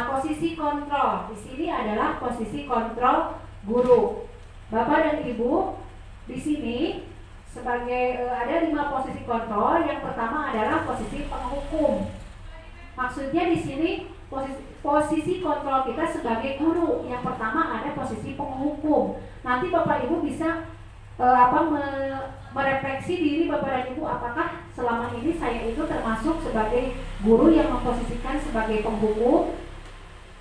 posisi kontrol. Di sini adalah posisi kontrol guru. Bapak dan Ibu, di sini sebagai ada 5 posisi kontrol. Yang pertama adalah posisi penghukum. Maksudnya di sini posisi kontrol kita sebagai guru. Yang pertama ada posisi penghukum. Nanti Bapak Ibu bisa merefleksi diri Bapak dan Ibu, apakah selama ini saya itu termasuk sebagai guru yang memposisikan sebagai penghukum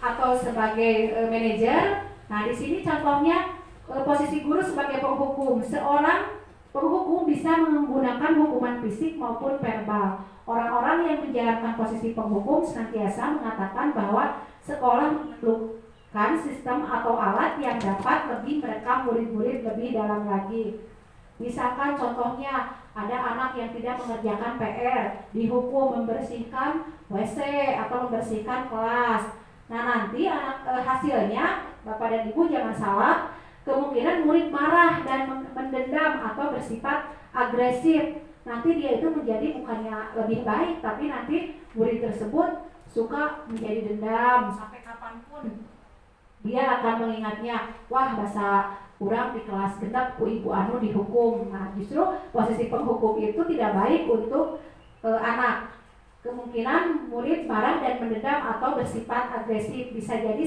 atau sebagai manajer. Nah, di sini contohnya posisi guru sebagai penghukum. Seorang penghukum bisa menggunakan hukuman fisik maupun verbal. Orang-orang yang menjalankan posisi penghukum senantiasa mengatakan bahwa sekolah memerlukan sistem atau alat yang dapat lebih merekam murid-murid lebih dalam lagi. Misalkan contohnya ada anak yang tidak mengerjakan PR, dihukum membersihkan WC atau membersihkan kelas. Nah, nanti hasilnya Bapak dan Ibu jangan salah, kemungkinan murid marah dan mendendam atau bersifat agresif. Nanti dia itu menjadi bukannya lebih baik, tapi nanti murid tersebut suka menjadi dendam sampai kapanpun. Dia akan mengingatnya, wah bahasa kurang di kelas genap ku ibu anu dihukum. Nah, justru posisi penghukum itu tidak baik untuk anak. Kemungkinan murid marah dan mendendam atau bersifat agresif. Bisa jadi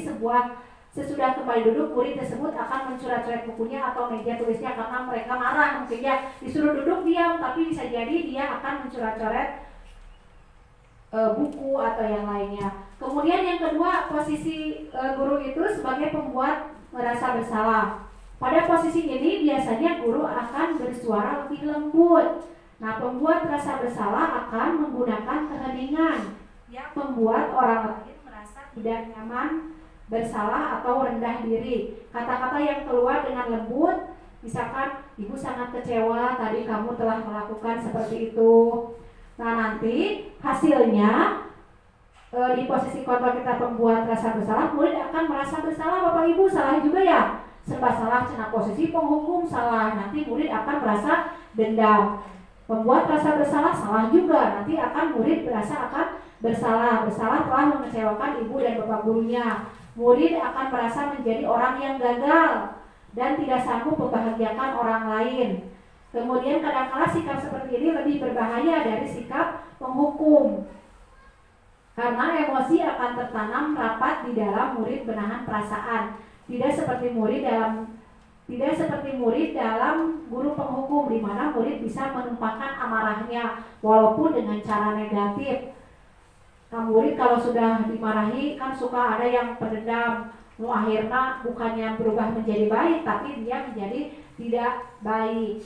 sesudah kembali duduk, murid tersebut akan mencoret-coret bukunya atau meja tulisnya karena mereka marah. Mungkin ya disuruh duduk diam, tapi bisa jadi dia akan mencoret-coret buku atau yang lainnya. Kemudian yang kedua, posisi guru itu sebagai pembuat merasa bersalah. Pada posisi ini biasanya guru akan bersuara lebih lembut. Nah, pembuat rasa bersalah akan menggunakan keheningan yang membuat orang lain merasa tidak nyaman, bersalah atau rendah diri. Kata-kata yang keluar dengan lembut, misalkan ibu sangat kecewa tadi kamu telah melakukan seperti itu. Nah, nanti hasilnya di posisi kontrol kita pembuat rasa bersalah, murid akan merasa bersalah. Bapak Ibu salah juga ya, serba salah. Cina posisi penghukum salah, nanti murid akan merasa dendam. Pembuat rasa bersalah salah juga, nanti akan murid merasa akan bersalah telah mengecewakan ibu dan bapak gurunya. Murid akan merasa menjadi orang yang gagal dan tidak sanggup membahagiakan orang lain. Kemudian kadang-kala sikap seperti ini lebih berbahaya dari sikap penghukum, karena emosi akan tertanam rapat di dalam murid menahan perasaan. Tidak seperti murid dalam guru penghukum, di mana murid bisa menumpahkan amarahnya walaupun dengan cara negatif. Nah, murid kalau sudah dimarahi kan suka ada yang pendendam, akhirnya bukannya berubah menjadi baik, tapi dia menjadi tidak baik.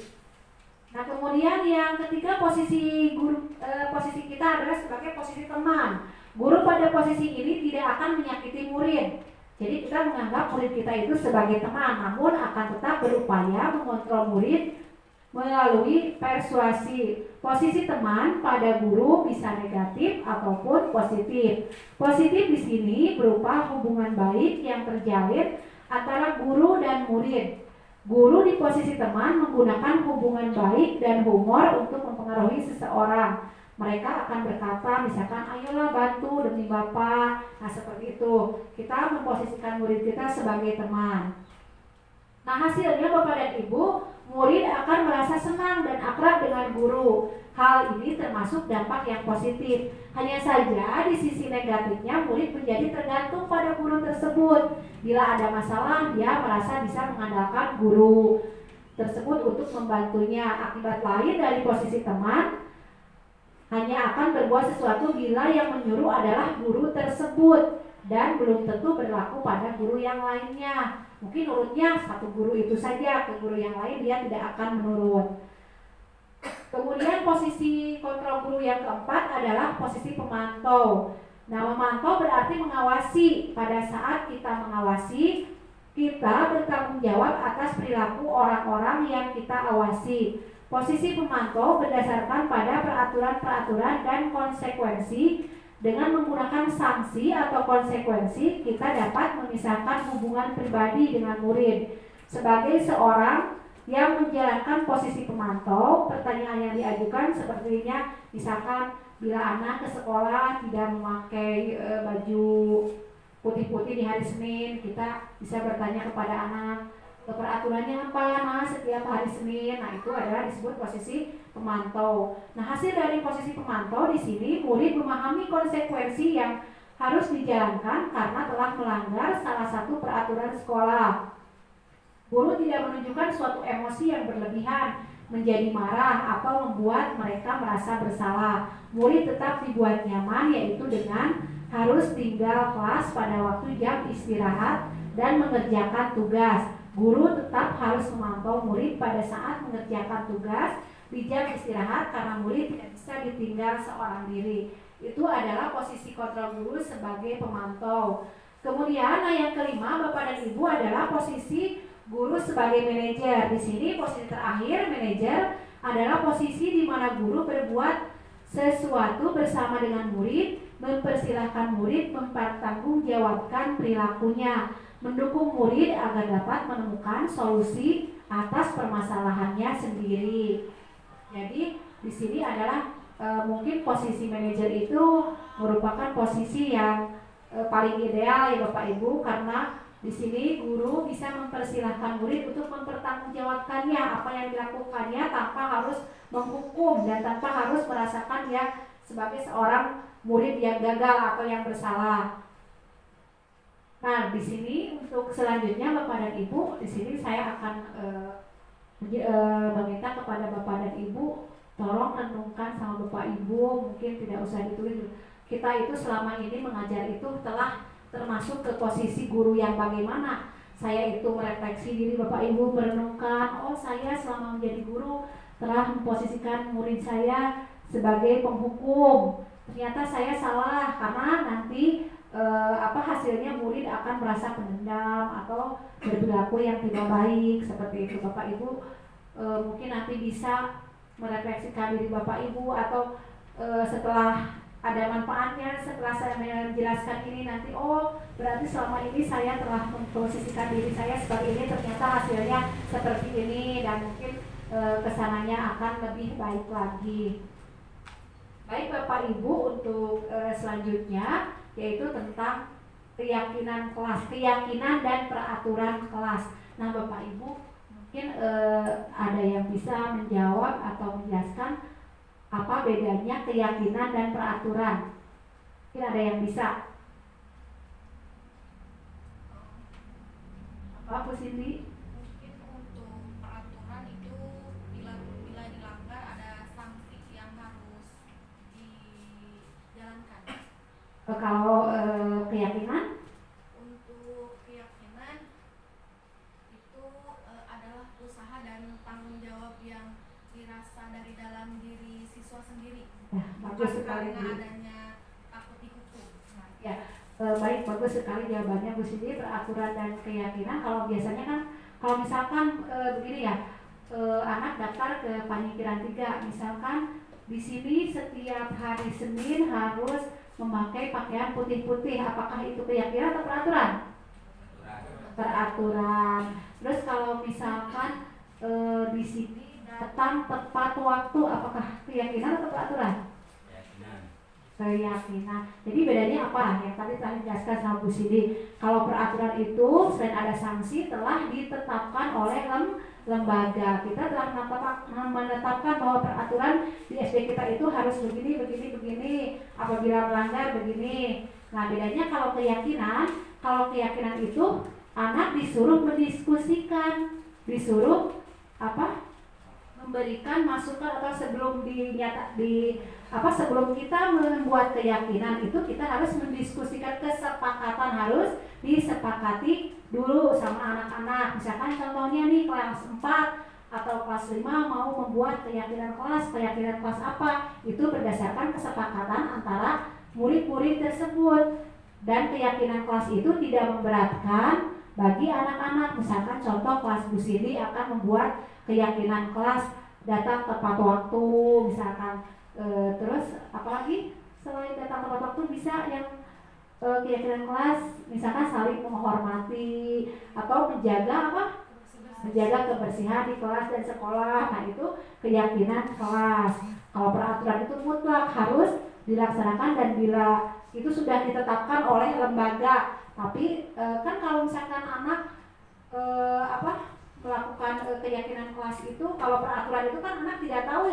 Nah, kemudian yang ketiga, posisi kita adalah sebagai posisi teman. Guru pada posisi ini tidak akan menyakiti murid. Jadi kita menganggap murid kita itu sebagai teman, namun akan tetap berupaya mengontrol murid melalui persuasi. Posisi teman pada guru bisa negatif ataupun positif. Positif di sini berupa hubungan baik yang terjalin antara guru dan murid. Guru di posisi teman menggunakan hubungan baik dan humor untuk mempengaruhi seseorang. Mereka akan berkata, misalkan, ayolah bantu demi Bapak. Nah, seperti itu. Kita memposisikan murid kita sebagai teman. Nah, hasilnya Bapak dan Ibu, murid akan merasa senang dan akrab dengan guru. Hal ini termasuk dampak yang positif. Hanya saja di sisi negatifnya, murid menjadi tergantung pada guru tersebut. Bila ada masalah, dia merasa bisa mengandalkan guru tersebut untuk membantunya. Akibat lain dari posisi teman, hanya akan berbuat sesuatu bila yang menyuruh adalah guru tersebut dan belum tentu berlaku pada guru yang lainnya. Mungkin nurutnya satu guru itu saja, ke guru yang lain dia tidak akan menurut. Kemudian posisi kontrol guru yang keempat adalah posisi pemantau. Nah, memantau berarti mengawasi. Pada saat kita mengawasi, kita bertanggung jawab atas perilaku orang-orang yang kita awasi. Posisi pemantau berdasarkan pada peraturan-peraturan dan konsekuensi. Dengan menggunakan sanksi atau konsekuensi, kita dapat memisahkan hubungan pribadi dengan murid. Sebagai seorang yang menjalankan posisi pemantau, pertanyaan yang diajukan sepertinya misalkan bila anak ke sekolah tidak memakai baju putih-putih di hari Senin, kita bisa bertanya kepada anak, peraturannya apa Mas setiap hari Senin. Nah, itu adalah disebut posisi pemantau. Nah, hasil dari posisi pemantau di sini murid memahami konsekuensi yang harus dijalankan karena telah melanggar salah satu peraturan sekolah. Guru tidak menunjukkan suatu emosi yang berlebihan, menjadi marah atau membuat mereka merasa bersalah. Murid tetap dibuat nyaman, yaitu dengan harus tinggal kelas pada waktu jam istirahat dan mengerjakan tugas. Guru tetap harus memantau murid pada saat mengerjakan tugas di jam istirahat karena murid tidak bisa ditinggal seorang diri. Itu adalah posisi kontrol guru sebagai pemantau. Kemudian yang kelima, Bapak dan Ibu, adalah posisi guru sebagai manajer. Di sini posisi terakhir, manajer, adalah posisi di mana guru berbuat sesuatu bersama dengan murid, mempersilahkan murid mempertanggungjawabkan perilakunya, mendukung murid agar dapat menemukan solusi atas permasalahannya sendiri. Jadi di sini adalah mungkin posisi manajer itu merupakan posisi yang paling ideal ya Bapak Ibu, karena di sini guru bisa mempersilahkan murid untuk mempertanggungjawabkannya apa yang dilakukannya tanpa harus menghukum dan tanpa harus merasakan dia sebagai seorang murid yang gagal atau yang bersalah. Nah, di sini untuk selanjutnya Bapak dan Ibu, di sini saya akan meminta kepada Bapak dan Ibu tolong renungkan sama Bapak Ibu, mungkin tidak usah ditulis. Kita itu selama ini mengajar itu telah termasuk ke posisi guru yang bagaimana. Saya itu merefleksi diri Bapak Ibu, merenungkan, oh saya selama menjadi guru telah memposisikan murid saya sebagai penghukum. Ternyata saya salah karena nanti hasilnya murid akan merasa pendendam atau berperilaku yang tidak baik seperti itu. Bapak Ibu mungkin nanti bisa merefleksikan diri Bapak Ibu atau setelah ada manfaatnya, setelah saya menjelaskan ini nanti, oh berarti selama ini saya telah memposisikan diri saya seperti ini, ternyata hasilnya seperti ini, dan mungkin kesananya akan lebih baik lagi. Baik Bapak Ibu, untuk selanjutnya yaitu tentang keyakinan kelas, keyakinan dan peraturan kelas. Nah Bapak Ibu mungkin ada yang bisa menjawab atau menjelaskan apa bedanya keyakinan dan peraturan. Mungkin ada yang bisa. Apa Bu Cindy? Mungkin untuk peraturan itu bila dilanggar ada sanksi yang harus dijalankan. Kalau keyakinan? Untuk keyakinan itu adalah usaha dan tanggung jawab yang dirasa dari dalam diri siswa sendiri. Ya, bagus sekali. Karena adanya takut dihukum. Ya, baik, bagus sekali jawabannya Bu Cindy. Peraturan dan keyakinan, kalau biasanya kan, kalau misalkan begini ya, anak daftar ke Panikiran 3, misalkan di sini setiap hari Senin harus memakai pakaian putih-putih. Apakah itu keyakinan atau peraturan? Peraturan. Terus kalau misalkan di sini datang tepat waktu, apakah keyakinan atau peraturan? Keyakinan. Jadi bedanya apa? Yang tadi dijelaskan sama Bu Cindy. Kalau peraturan itu selain ada sanksi telah ditetapkan oleh lembaga. Kita telah menetapkan bahwa peraturan di SD kita itu harus begini. Apabila melanggar begini. Nah bedanya kalau keyakinan itu anak disuruh mendiskusikan, disuruh memberikan masukan atau sebelum sebelum kita membuat keyakinan itu kita harus mendiskusikan, kesepakatan harus disepakati dulu sama anak-anak. Misalkan contohnya nih kelas 4 atau kelas 5 mau membuat keyakinan kelas apa, itu berdasarkan kesepakatan antara murid-murid tersebut. Dan keyakinan kelas itu tidak memberatkan bagi anak-anak. Misalkan contoh kelas Bu Cindy akan membuat keyakinan kelas datang tepat waktu, misalkan. Terus apalagi selain datang tepat waktu bisa yang keyakinan kelas misalkan saling menghormati atau menjaga kebersihan di kelas dan sekolah. Nah itu keyakinan kelas. Kalau peraturan itu mutlak harus dilaksanakan dan bila itu sudah ditetapkan oleh lembaga. Tapi kan kalau misalkan anak melakukan keyakinan kelas itu, kalau peraturan itu kan anak tidak tahu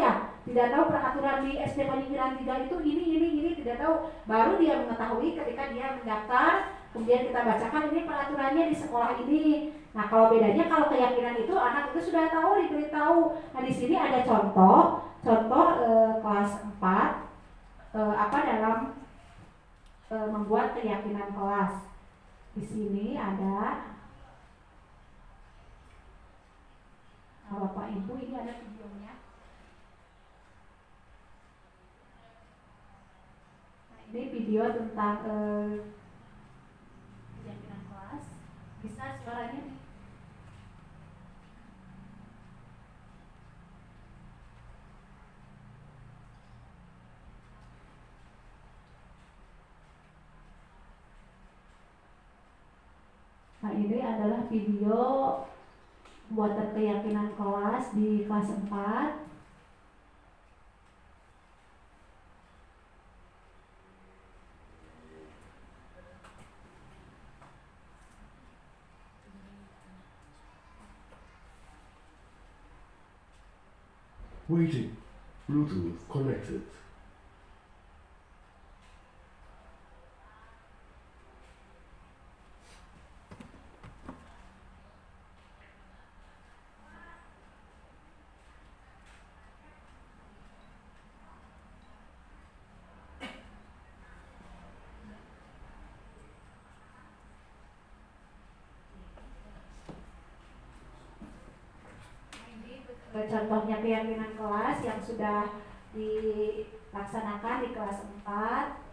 peraturan di SD Penyikiran 3 itu ini tidak tahu. Baru dia mengetahui ketika dia mendaftar, kemudian kita bacakan ini peraturannya di sekolah ini. Nah kalau bedanya kalau keyakinan itu anak itu sudah tahu, diberitahu. Nah di sini ada contoh kelas 4 dalam membuat keyakinan kelas. Di sini ada Bapak Ibu, ini ada videonya. Nah, ini video tentang keyakinan kelas. Bisa suaranya nih. Nah, ini adalah video buatan keyakinan kelas di kelas 4. Waiting. Bluetooth connected. Contohnya keyakinan kelas yang sudah dilaksanakan di kelas 4.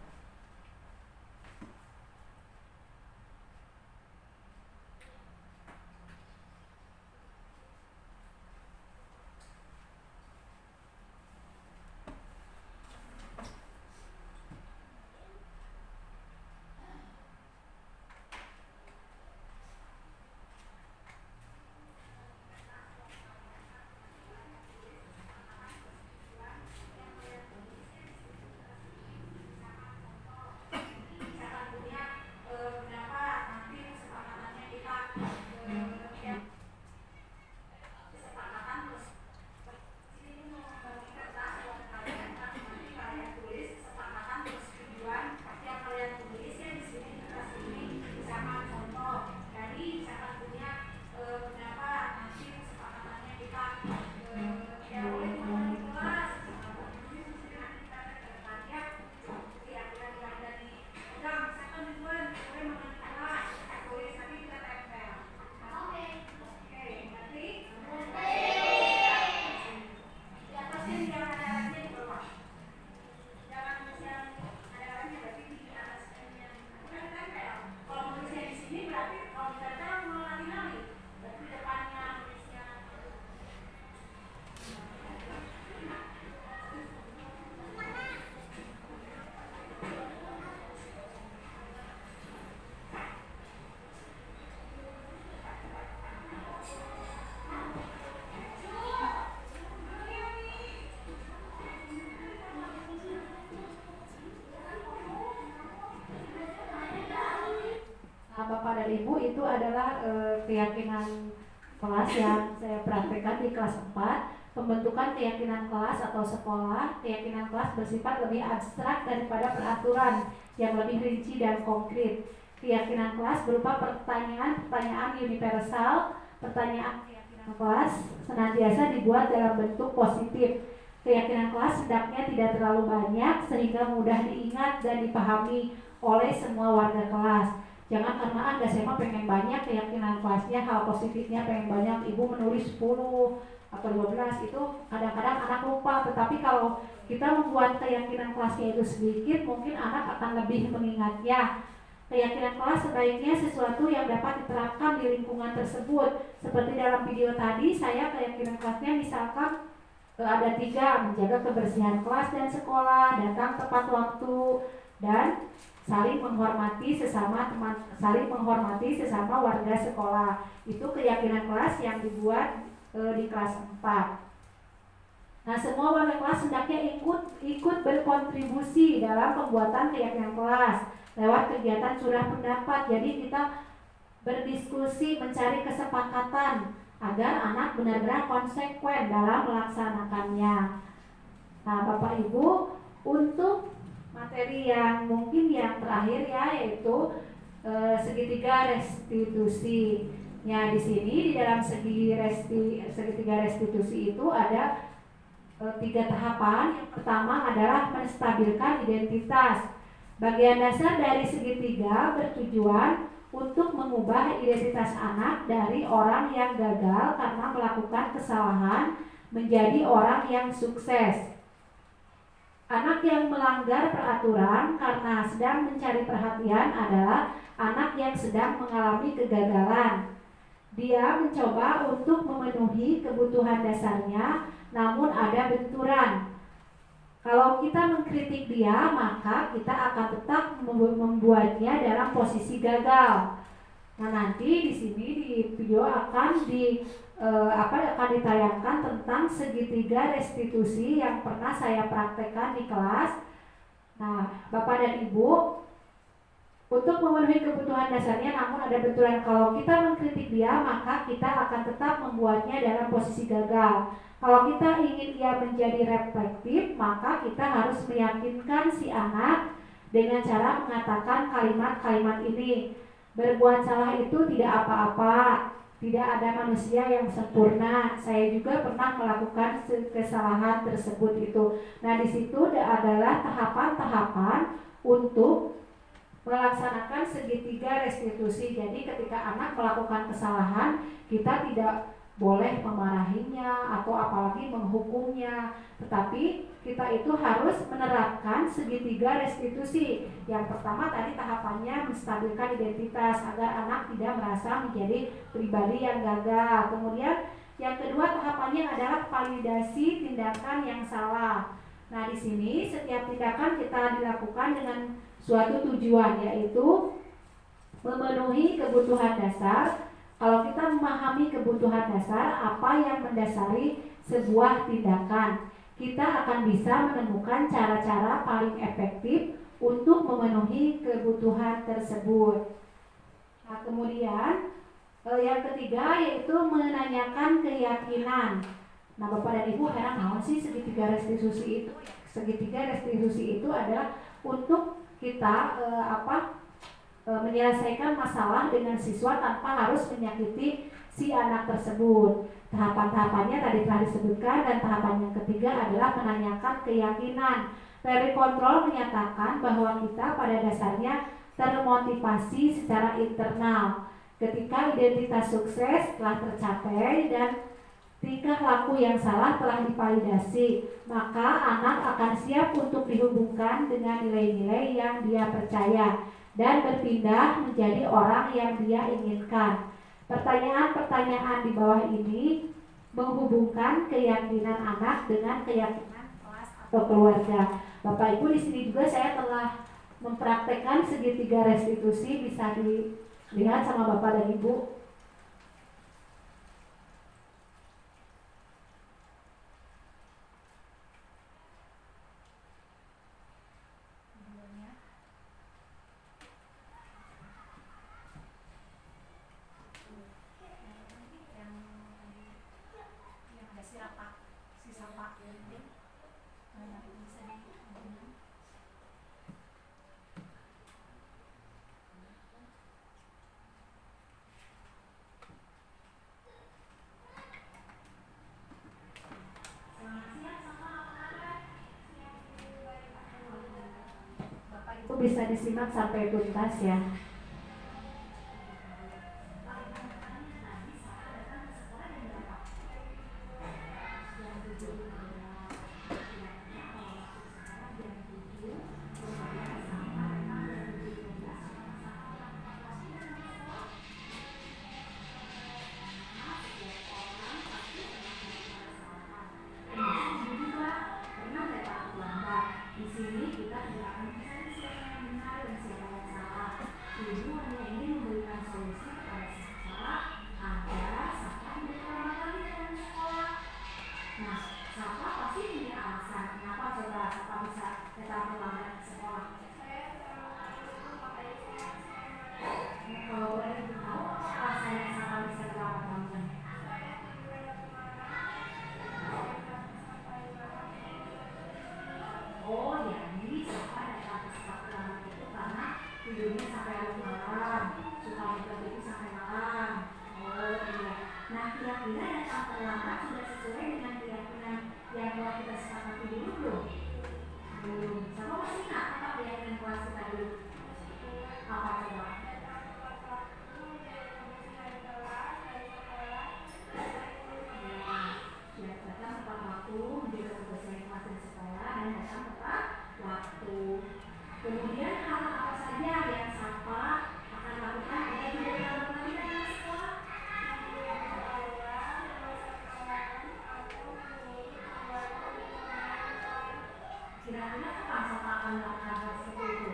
Bapak dan Ibu, itu adalah keyakinan kelas yang saya praktekkan di kelas 4. Pembentukan keyakinan kelas atau sekolah. Keyakinan kelas bersifat lebih abstrak daripada peraturan yang lebih rinci dan konkret. Keyakinan kelas berupa pertanyaan universal, pertanyaan keyakinan Keyakinan kelas senantiasa dibuat dalam bentuk positif. Keyakinan kelas hendaknya tidak terlalu banyak sehingga mudah diingat dan dipahami oleh semua warga kelas. Jangan karena Anda saya pengen banyak keyakinan kelasnya, hal positifnya pengen banyak, ibu menulis 10 atau 12, itu kadang-kadang anak lupa. Tetapi kalau kita membuat keyakinan kelasnya itu sedikit, mungkin anak akan lebih mengingatnya. Keyakinan kelas sebaiknya sesuatu yang dapat diterapkan di lingkungan tersebut. Seperti dalam video tadi, saya keyakinan kelasnya misalkan ada 3, menjaga kebersihan kelas dan sekolah, datang tepat waktu, dan saling menghormati sesama teman, saling menghormati sesama warga sekolah. Itu keyakinan kelas yang dibuat di kelas 4. Nah, semua warga kelas hendaknya ikut berkontribusi dalam pembuatan keyakinan kelas lewat kegiatan curah pendapat. Jadi kita berdiskusi, mencari kesepakatan agar anak benar-benar konsekuen dalam melaksanakannya. Nah, Bapak Ibu, untuk materi yang mungkin yang terakhir ya, yaitu segitiga restitusi. Ya, di sini di dalam segitiga restitusi itu ada 3 tahapan. Yang pertama adalah menstabilkan identitas. Bagian dasar dari segitiga bertujuan untuk mengubah identitas anak dari orang yang gagal karena melakukan kesalahan menjadi orang yang sukses. Anak yang melanggar peraturan karena sedang mencari perhatian adalah anak yang sedang mengalami kegagalan. Dia mencoba untuk memenuhi kebutuhan dasarnya, namun ada benturan. Kalau kita mengkritik dia, maka kita akan tetap membuatnya dalam posisi gagal. Nah, nanti di sini di video akan ditayangkan tentang segitiga restitusi yang pernah saya praktekkan di kelas. Nah, Bapak dan Ibu, untuk memenuhi kebutuhan dasarnya namun ada benturan. Kalau kita mengkritik dia, maka kita akan tetap membuatnya dalam posisi gagal. Kalau kita ingin ia menjadi reflektif, maka kita harus meyakinkan si anak dengan cara mengatakan kalimat-kalimat ini. Berbuat salah itu tidak apa-apa, tidak ada manusia yang sempurna. Saya juga pernah melakukan kesalahan tersebut itu. Nah, di situ adalah tahapan-tahapan untuk melaksanakan segitiga restitusi. Jadi ketika anak melakukan kesalahan, kita tidak boleh memarahinya atau apalagi menghukumnya, tetapi kita itu harus menerapkan segitiga restitusi. Yang pertama tadi tahapannya menstabilkan identitas agar anak tidak merasa menjadi pribadi yang gagal. Kemudian yang kedua tahapannya adalah validasi tindakan yang salah. Nah, di sini setiap tindakan kita dilakukan dengan suatu tujuan, yaitu memenuhi kebutuhan dasar. Kalau kita memahami kebutuhan dasar, apa yang mendasari sebuah tindakan, kita akan bisa menemukan cara-cara paling efektif untuk memenuhi kebutuhan tersebut. Nah, kemudian yang ketiga yaitu menanyakan keyakinan. Nah, Bapak dan Ibu heran naon sih segitiga restitusi itu? Segitiga restitusi itu adalah untuk kita menyelesaikan masalah dengan siswa tanpa harus menyakiti si anak tersebut. Tahapan-tahapannya tadi telah disebutkan, dan tahapan yang ketiga adalah menanyakan keyakinan. Teori kontrol menyatakan bahwa kita pada dasarnya termotivasi secara internal ketika identitas sukses telah tercapai dan tingkah laku yang salah telah divalidasi, maka anak akan siap untuk dihubungkan dengan nilai-nilai yang dia percaya dan berpindah menjadi orang yang dia inginkan. Pertanyaan-pertanyaan di bawah ini menghubungkan keyakinan anak dengan keyakinan kelas atau keluarga. Bapak Ibu, di sini juga saya telah mempraktekkan segitiga restitusi, bisa dilihat sama Bapak dan Ibu. bisa disimak sampai tuntas ya. Di sini kita tidak akan bisa siapa yang benar dan siapa yang salah. Ibu hanya ingin memberikan solusi kepada siswa agar Sapa berterima kasih dengan sekolah. Nah, Sapa pasti punya alasan kenapa coba Sapa bisa tetap terlambat ke sekolah. Kalau boleh tahu alasannya Sapa bisa terlambat bangun. Oh ya, jadi Sapa datang ke sekolah itu karena tidurnya sampai larut malam, suka begadang sampai malam. Oh iya. Nah, kira-kira datang terlambat sudah sesuai dengan keyakinan yang telah kita sepakati dulu belum? Belum. Sapa masih ingat apa keyakinan kelas kita dulu? Apa coba? Ya, datang tepat waktu, menjaga kebersihan kelas dan sekolah, dan datang tepat waktu. Kemudian hal apa saja yang Sapa akan lakukan agar tidak terlambat lagi datang ke sekolah? Kira-kira apa Sapa akan melakukan hal seperti itu?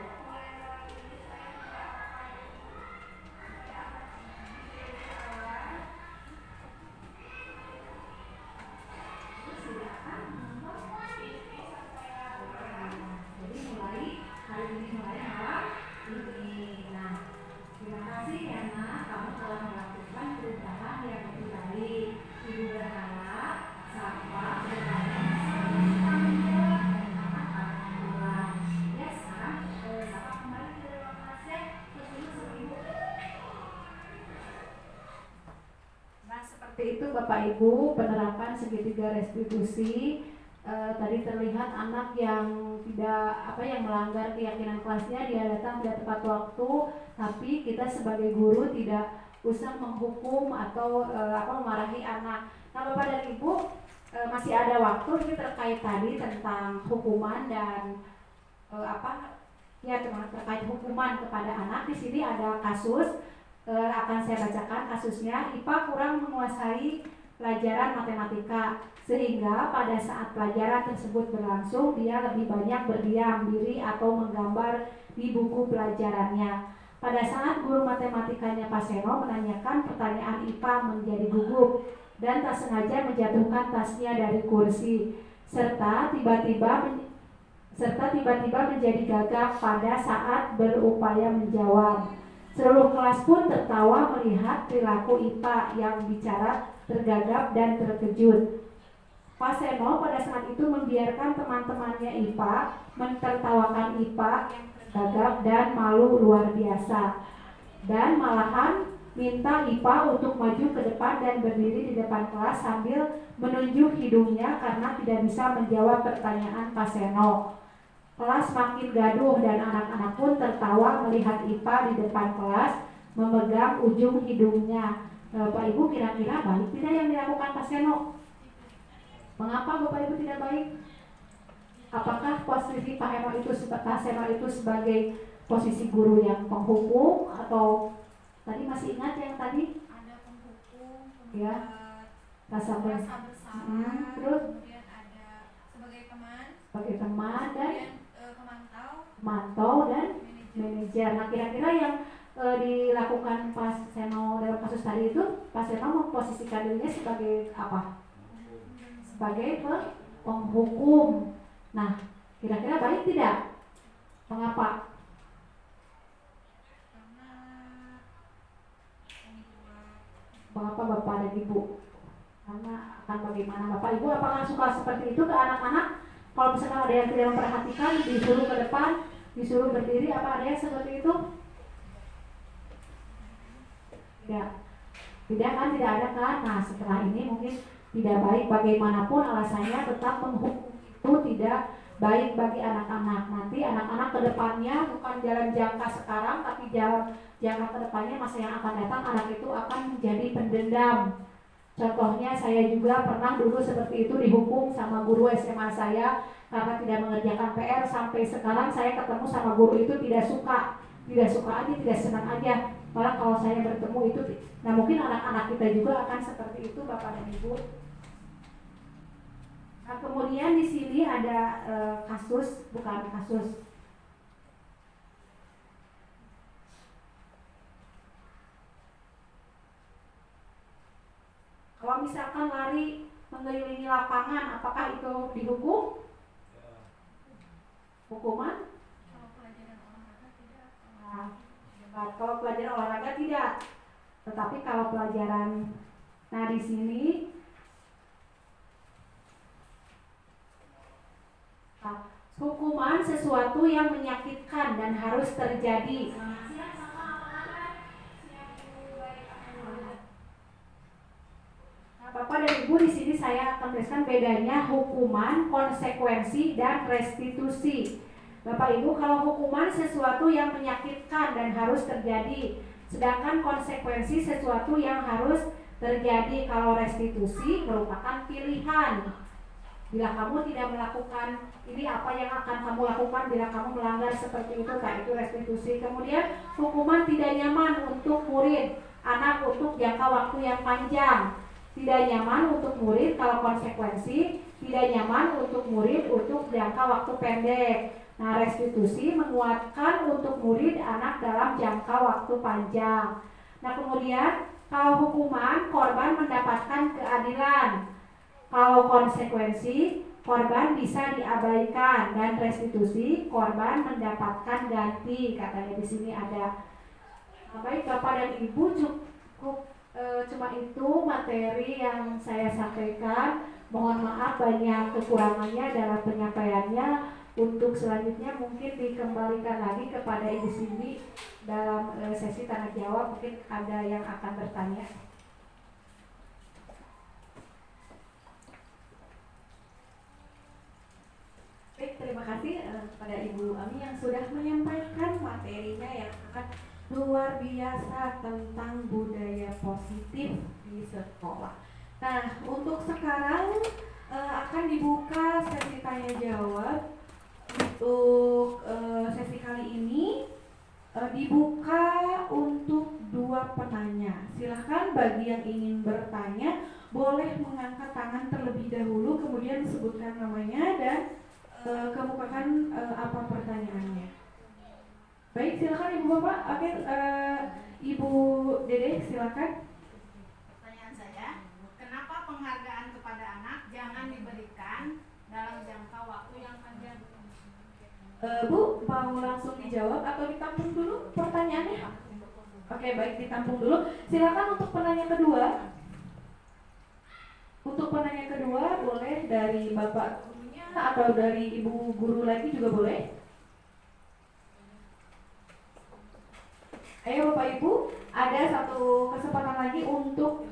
Terus tidak akan jadi mulai hari ini mulai malam ini. Nah, terima kasih karena kamu telah melakukan perubahan yang lebih baik. Ibu berharap Sapa bertanya tanggung jawab dan akan alhamdulillah. Ya, sekarang Sapa kembali ke ruang kelas ya. Terus dulu sama ibu. Nah, seperti itu Bapak Ibu, penerapan segitiga restitusi. Tadi terlihat anak yang yang melanggar keyakinan kelasnya, dia datang tidak tepat waktu, tapi kita sebagai guru tidak usah menghukum atau memarahi anak. Nah, Bapak dan Ibu, masih ada waktu ini terkait tadi tentang hukuman dan terkait hukuman kepada anak. Di sini ada kasus, akan saya bacakan kasusnya. IPA kurang menguasai pelajaran matematika, sehingga pada saat pelajaran tersebut berlangsung dia lebih banyak berdiam diri atau menggambar di buku pelajarannya. Pada saat guru matematikanya Pak Seno menanyakan pertanyaan, IPA menjadi gugup dan tak sengaja menjatuhkan tasnya dari kursi, serta tiba-tiba menjadi gagap pada saat berupaya menjawab. Seluruh kelas pun tertawa melihat perilaku IPA yang bicara tergagap dan terkejut. Pak Seno pada saat itu membiarkan teman-temannya IPA mentertawakan IPA yang tergagap dan malu luar biasa, dan malahan minta IPA untuk maju ke depan dan berdiri di depan kelas sambil menunjuk hidungnya karena tidak bisa menjawab pertanyaan Pak Seno. Kelas makin gaduh dan anak-anak pun tertawa melihat IPA di depan kelas memegang ujung hidungnya. Bapak Ibu, kira-kira baik tidak yang dilakukan Pak Seno? Mengapa Bapak Ibu tidak baik? Apakah posisi Pak Seno itu sebagai posisi guru yang penghukum, atau tadi masih ingat yang tadi? Ada penghukum, Ya, rasa bersalah, terus kemudian ada sebagai teman dan kemudian mantau dan manajer. Nah, kira-kira yang dilakukan Pak Seno dalam kasus tadi itu, Pak Seno memposisikan dirinya sebagai apa? Sebagai penghukum. Nah, kira-kira baik tidak? Mengapa? Mengapa Bapak dan Ibu? Karena akan bagaimana Bapak Ibu, apakah suka seperti itu ke anak-anak? Kalau misalkan ada yang tidak memperhatikan, disuruh ke depan, disuruh berdiri, apa ada yang seperti itu? Ya, tidak kan, tidak ada kan? Nah, setelah ini mungkin tidak baik, bagaimanapun alasannya tetap menghukum itu tidak baik bagi anak-anak. Nanti anak-anak ke depannya bukan jalan jangka sekarang, tapi jalan jangka ke depannya masa yang akan datang, anak itu akan menjadi pendendam. Contohnya saya juga pernah dulu seperti itu, dihukum sama guru SMA saya karena tidak mengerjakan PR. Sampai sekarang saya ketemu sama guru itu tidak suka aja, tidak senang aja. Malah kalau saya bertemu itu, nah mungkin anak-anak kita juga akan seperti itu, Bapak dan Ibu. Nah, kemudian di sini ada bukan kasus. Kalau misalkan lari mengelilingi lapangan, apakah itu dihukum? Hukuman? Kalau pelajaran olahraga tidak. Kalau pelajaran olahraga tidak. Tetapi kalau pelajaran, nah di sini hukuman sesuatu yang menyakitkan dan harus terjadi. Nah, Bapak dan Ibu, di sini saya akan tuliskan bedanya hukuman, konsekuensi, dan restitusi. Bapak Ibu, kalau hukuman sesuatu yang menyakitkan dan harus terjadi, sedangkan konsekuensi sesuatu yang harus terjadi. Kalau restitusi merupakan pilihan. Bila kamu tidak melakukan ini, apa yang akan kamu lakukan bila kamu melanggar seperti itu, nah itu restitusi. Kemudian hukuman tidak nyaman untuk murid, anak untuk jangka waktu yang panjang. Tidak nyaman untuk murid kalau konsekuensi, tidak nyaman untuk murid untuk jangka waktu pendek. Nah, restitusi menguatkan untuk murid anak dalam jangka waktu panjang. Nah, kemudian kalau hukuman, korban mendapatkan keadilan. Kalau konsekuensi, korban bisa diabaikan, dan restitusi, korban mendapatkan ganti. Katanya di sini ada. Baik, Bapak dan Ibu, cukup cuma itu materi yang saya sampaikan. Mohon maaf banyak kekurangannya dalam penyampaiannya. Untuk selanjutnya mungkin dikembalikan lagi kepada Ibu Cindy dalam sesi tanya jawab. Mungkin ada yang akan bertanya. Baik, terima kasih kepada Ibu Ami yang sudah menyampaikan materinya yang sangat luar biasa tentang budaya positif di sekolah. Nah, untuk sekarang akan dibuka sesi tanya jawab. Untuk sesi kali ini dibuka untuk 2 penanya. Silahkan bagi yang ingin bertanya boleh mengangkat tangan terlebih dahulu, kemudian sebutkan namanya dan kemukakan apa pertanyaannya. Baik, silakan Ibu Bapak. Oke, Ibu Dede silakan. Pertanyaan saya, kenapa penghargaan kepada anak jangan diberikan dalam jangka waktu yang panjang? Bu, mau langsung dijawab atau ditampung dulu pertanyaannya? Oke, baik, ditampung dulu. Silakan untuk penanya kedua. Untuk penanya kedua boleh dari Bapak gurunya atau dari Ibu guru lagi juga boleh. Ayo Bapak Ibu, ada satu kesempatan lagi untuk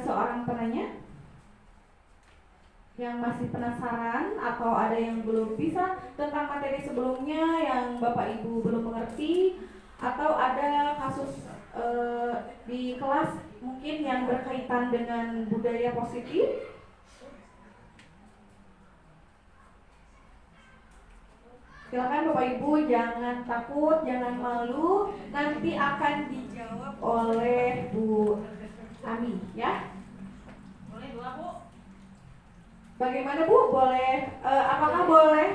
seorang penanya yang masih penasaran atau ada yang belum bisa tentang materi sebelumnya yang Bapak Ibu belum mengerti, atau ada kasus di kelas mungkin yang berkaitan dengan budaya positif. Silakan Bapak Ibu, jangan takut, jangan malu, nanti akan dijawab oleh Bu Ami ya. Boleh 2, Bu? Bagaimana Bu? Boleh apakah boleh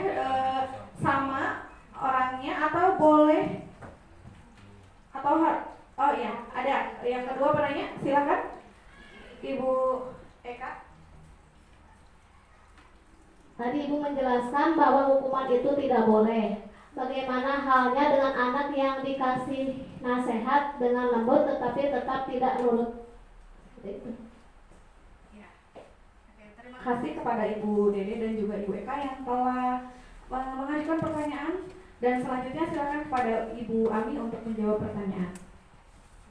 sama orangnya atau boleh atau oh ya, ada yang kedua penanya, silakan Ibu Eka. Tadi Ibu menjelaskan bahwa hukuman itu tidak boleh. Bagaimana halnya dengan anak yang dikasih nasihat dengan lembut tetapi tetap tidak nurut? Terima kasih kepada Ibu Dede dan juga Ibu Eka yang telah mengajukan pertanyaan, dan selanjutnya silakan kepada Ibu Ami untuk menjawab pertanyaan.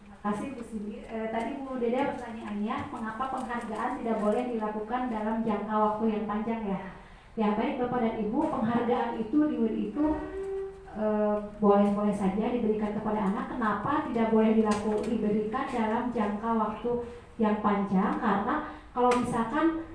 Terima kasih Bu Cindy. Tadi Bu Dede pertanyaannya, mengapa penghargaan tidak boleh dilakukan dalam jangka waktu yang panjang ya? Ya baik Bapak dan Ibu, penghargaan itu boleh-boleh saja diberikan kepada anak. Kenapa tidak boleh diberikan dalam jangka waktu yang panjang? Karena kalau misalkan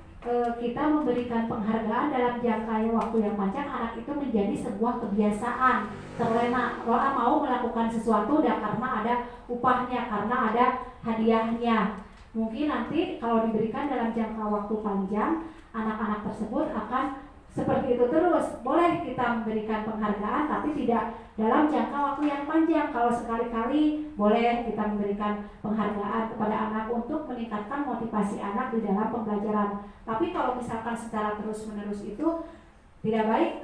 kita memberikan penghargaan dalam jangka waktu yang panjang, anak itu menjadi sebuah kebiasaan, terlena mau melakukan sesuatu dan karena ada upahnya, karena ada hadiahnya. Mungkin nanti kalau diberikan dalam jangka waktu panjang, anak-anak tersebut akan seperti itu terus. Boleh kita memberikan penghargaan tapi tidak dalam jangka waktu yang panjang. Kalau sekali-kali boleh kita memberikan penghargaan kepada anak untuk meningkatkan motivasi anak di dalam pembelajaran. Tapi kalau misalkan secara terus-menerus itu tidak baik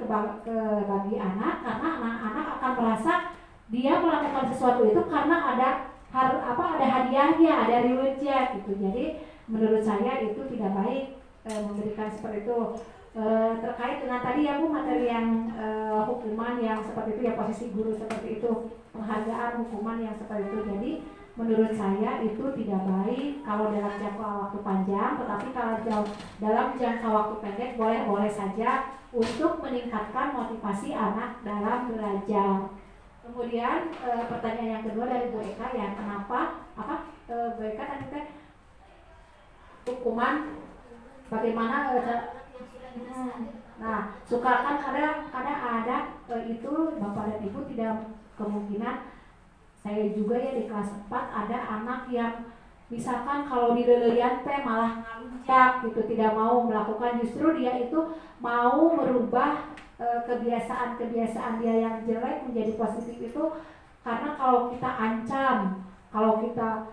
bagi anak, karena anak-anak akan merasa dia melakukan sesuatu itu karena ada hadiahnya, ada rewardnya gitu. Jadi menurut saya itu tidak baik memberikan seperti itu. Terkait dengan tadi ya Bu, materi yang hukuman yang seperti itu ya, posisi guru seperti itu, penghargaan hukuman yang seperti itu. Jadi menurut saya itu tidak baik kalau dalam jangka waktu panjang, tetapi kalau dalam jangka waktu pendek boleh-boleh saja untuk meningkatkan motivasi anak dalam belajar. Kemudian pertanyaan yang kedua dari Bu Eka ya, kenapa Bu Eka tadi hukuman bagaimana nah suka kan kadang ada itu Bapak dan Ibu tidak kemungkinan, saya juga ya di kelas 4 ada anak yang misalkan kalau di leleyan teh malah ngalunjak gitu, tidak mau melakukan, justru dia itu mau merubah kebiasaan dia yang jelek menjadi positif itu karena kalau kita ancam, kalau kita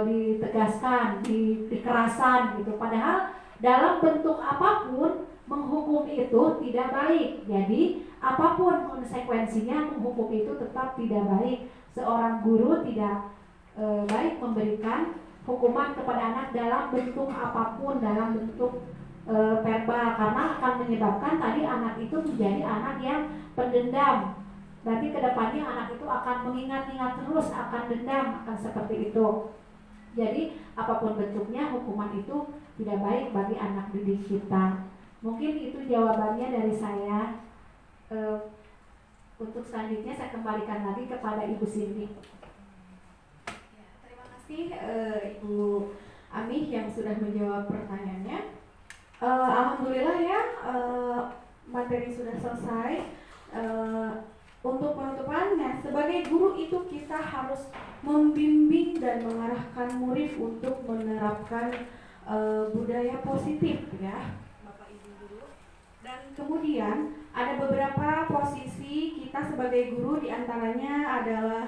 ditegaskan, dikerasan gitu, padahal dalam bentuk apapun menghukum itu tidak baik. Jadi apapun konsekuensinya, menghukum itu tetap tidak baik. Seorang guru tidak baik memberikan hukuman kepada anak dalam bentuk apapun, dalam bentuk verbal, karena akan menyebabkan tadi anak itu menjadi anak yang pendendam. Nanti kedepannya anak itu akan mengingat-ingat terus, akan dendam, akan seperti itu. Jadi apapun bentuknya, hukuman itu tidak baik bagi anak didik kita. Mungkin itu jawabannya dari saya. Untuk selanjutnya saya kembalikan lagi kepada Ibu Cindy. Ya, terima kasih Ibu Ami yang sudah menjawab pertanyaannya. Alhamdulillah ya, materi sudah selesai. Untuk penutupannya, sebagai guru itu kita harus membimbing dan mengarahkan murid untuk menerapkan budaya positif ya, Bapak Ibu guru. Dan kemudian ada beberapa posisi kita sebagai guru, diantaranya adalah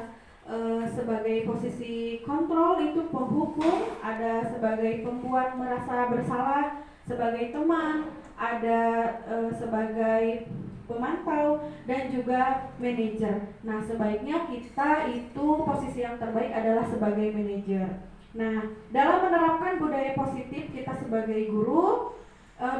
sebagai posisi kontrol, itu penghukum, ada sebagai pembuat merasa bersalah, sebagai teman, ada sebagai pemantau, dan juga manajer. Nah, sebaiknya kita itu posisi yang terbaik adalah sebagai manajer. Nah, dalam menerapkan budaya positif, kita sebagai guru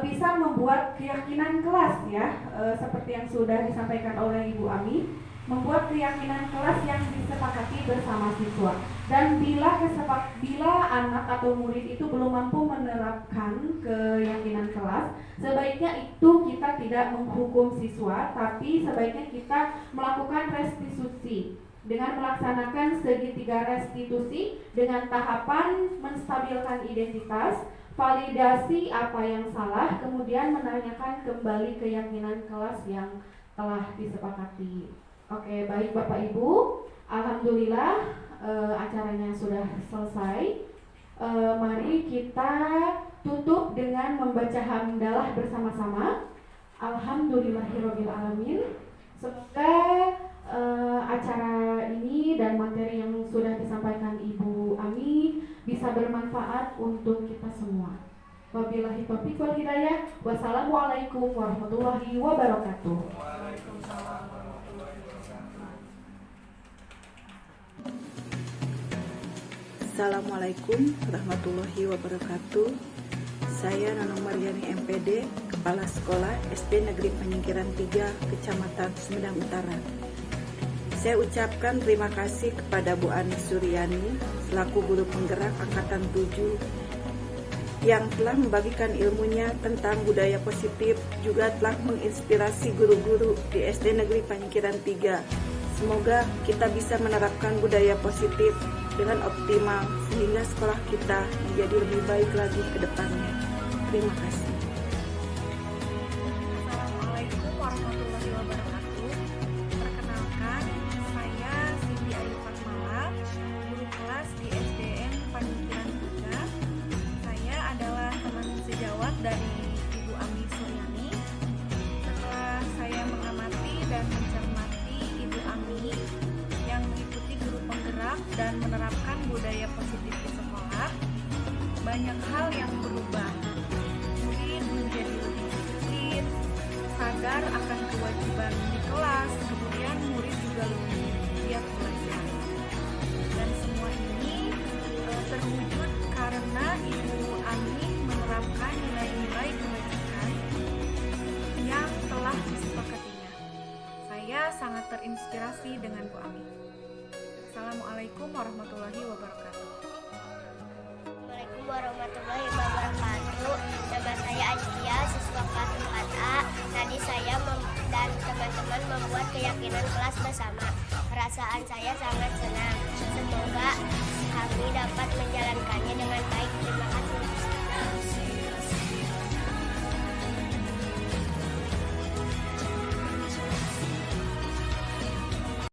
bisa membuat keyakinan kelas ya, seperti yang sudah disampaikan oleh Ibu Ami, membuat keyakinan kelas yang disepakati bersama siswa. Dan bila anak atau murid itu belum mampu menerapkan keyakinan kelas, sebaiknya itu kita tidak menghukum siswa, tapi sebaiknya kita melakukan restitusi dengan melaksanakan segitiga restitusi dengan tahapan menstabilkan identitas, validasi apa yang salah, kemudian menanyakan kembali keyakinan kelas yang telah disepakati. Oke, baik Bapak Ibu, alhamdulillah acaranya sudah selesai. Mari kita tutup dengan membaca hamdalah bersama-sama. Alhamdulillahirabbil alamin. Semoga acara ini dan materi yang sudah disampaikan Ibu Ami bisa bermanfaat untuk kita semua. Wabillahi taufiq wal hidayah. Wassalamualaikum warahmatullahi wabarakatuh. Waalaikumsalam warahmatullahi wabarakatuh. Assalamualaikum warahmatullahi wabarakatuh. Saya Nonong Mariani MPD, Kepala Sekolah SD Negeri Penyingkiran 3, Kecamatan Sumedang Utara. Saya ucapkan terima kasih kepada Bu Ani Suryani selaku guru penggerak Angkatan 7 yang telah membagikan ilmunya tentang budaya positif, juga telah menginspirasi guru-guru di SD Negeri Panyingkiran 3. Semoga kita bisa menerapkan budaya positif dengan optimal sehingga sekolah kita menjadi lebih baik lagi ke depannya. Terima kasih. Assalamualaikum warahmatullahi wabarakatuh. Perkenalkan, saya Cindy Ayu Fatmala, guru kelas di SDN Panyingkiran 3. Saya adalah teman sejawat dari Ibu Ami Suryani. Setelah saya mengamati dan mencermati Ibu Ami yang mengikuti guru penggerak dan menerapkan budaya positif di sekolah, banyak hal yang berubah. Murid menjadi lebih disiplin, sadar akan kewajiban di kelas, kemudian murid juga lebih giat belajar. Dan semua ini terwujud karena Ibu Ami menerapkan nilai-nilai kebajikan yang telah disepakatinya. Saya sangat terinspirasi dengan Bu Ami. Assalamualaikum warahmatullahi wabarakatuh. Assalamualaikum warahmatullahi wabarakatuh. Nama saya Aditya, siswa kelas 4A. Tadi saya dan teman-teman membuat keyakinan kelas bersama. Perasaan saya sangat senang. Semoga kami dapat menjalankannya dengan baik. Terima kasih.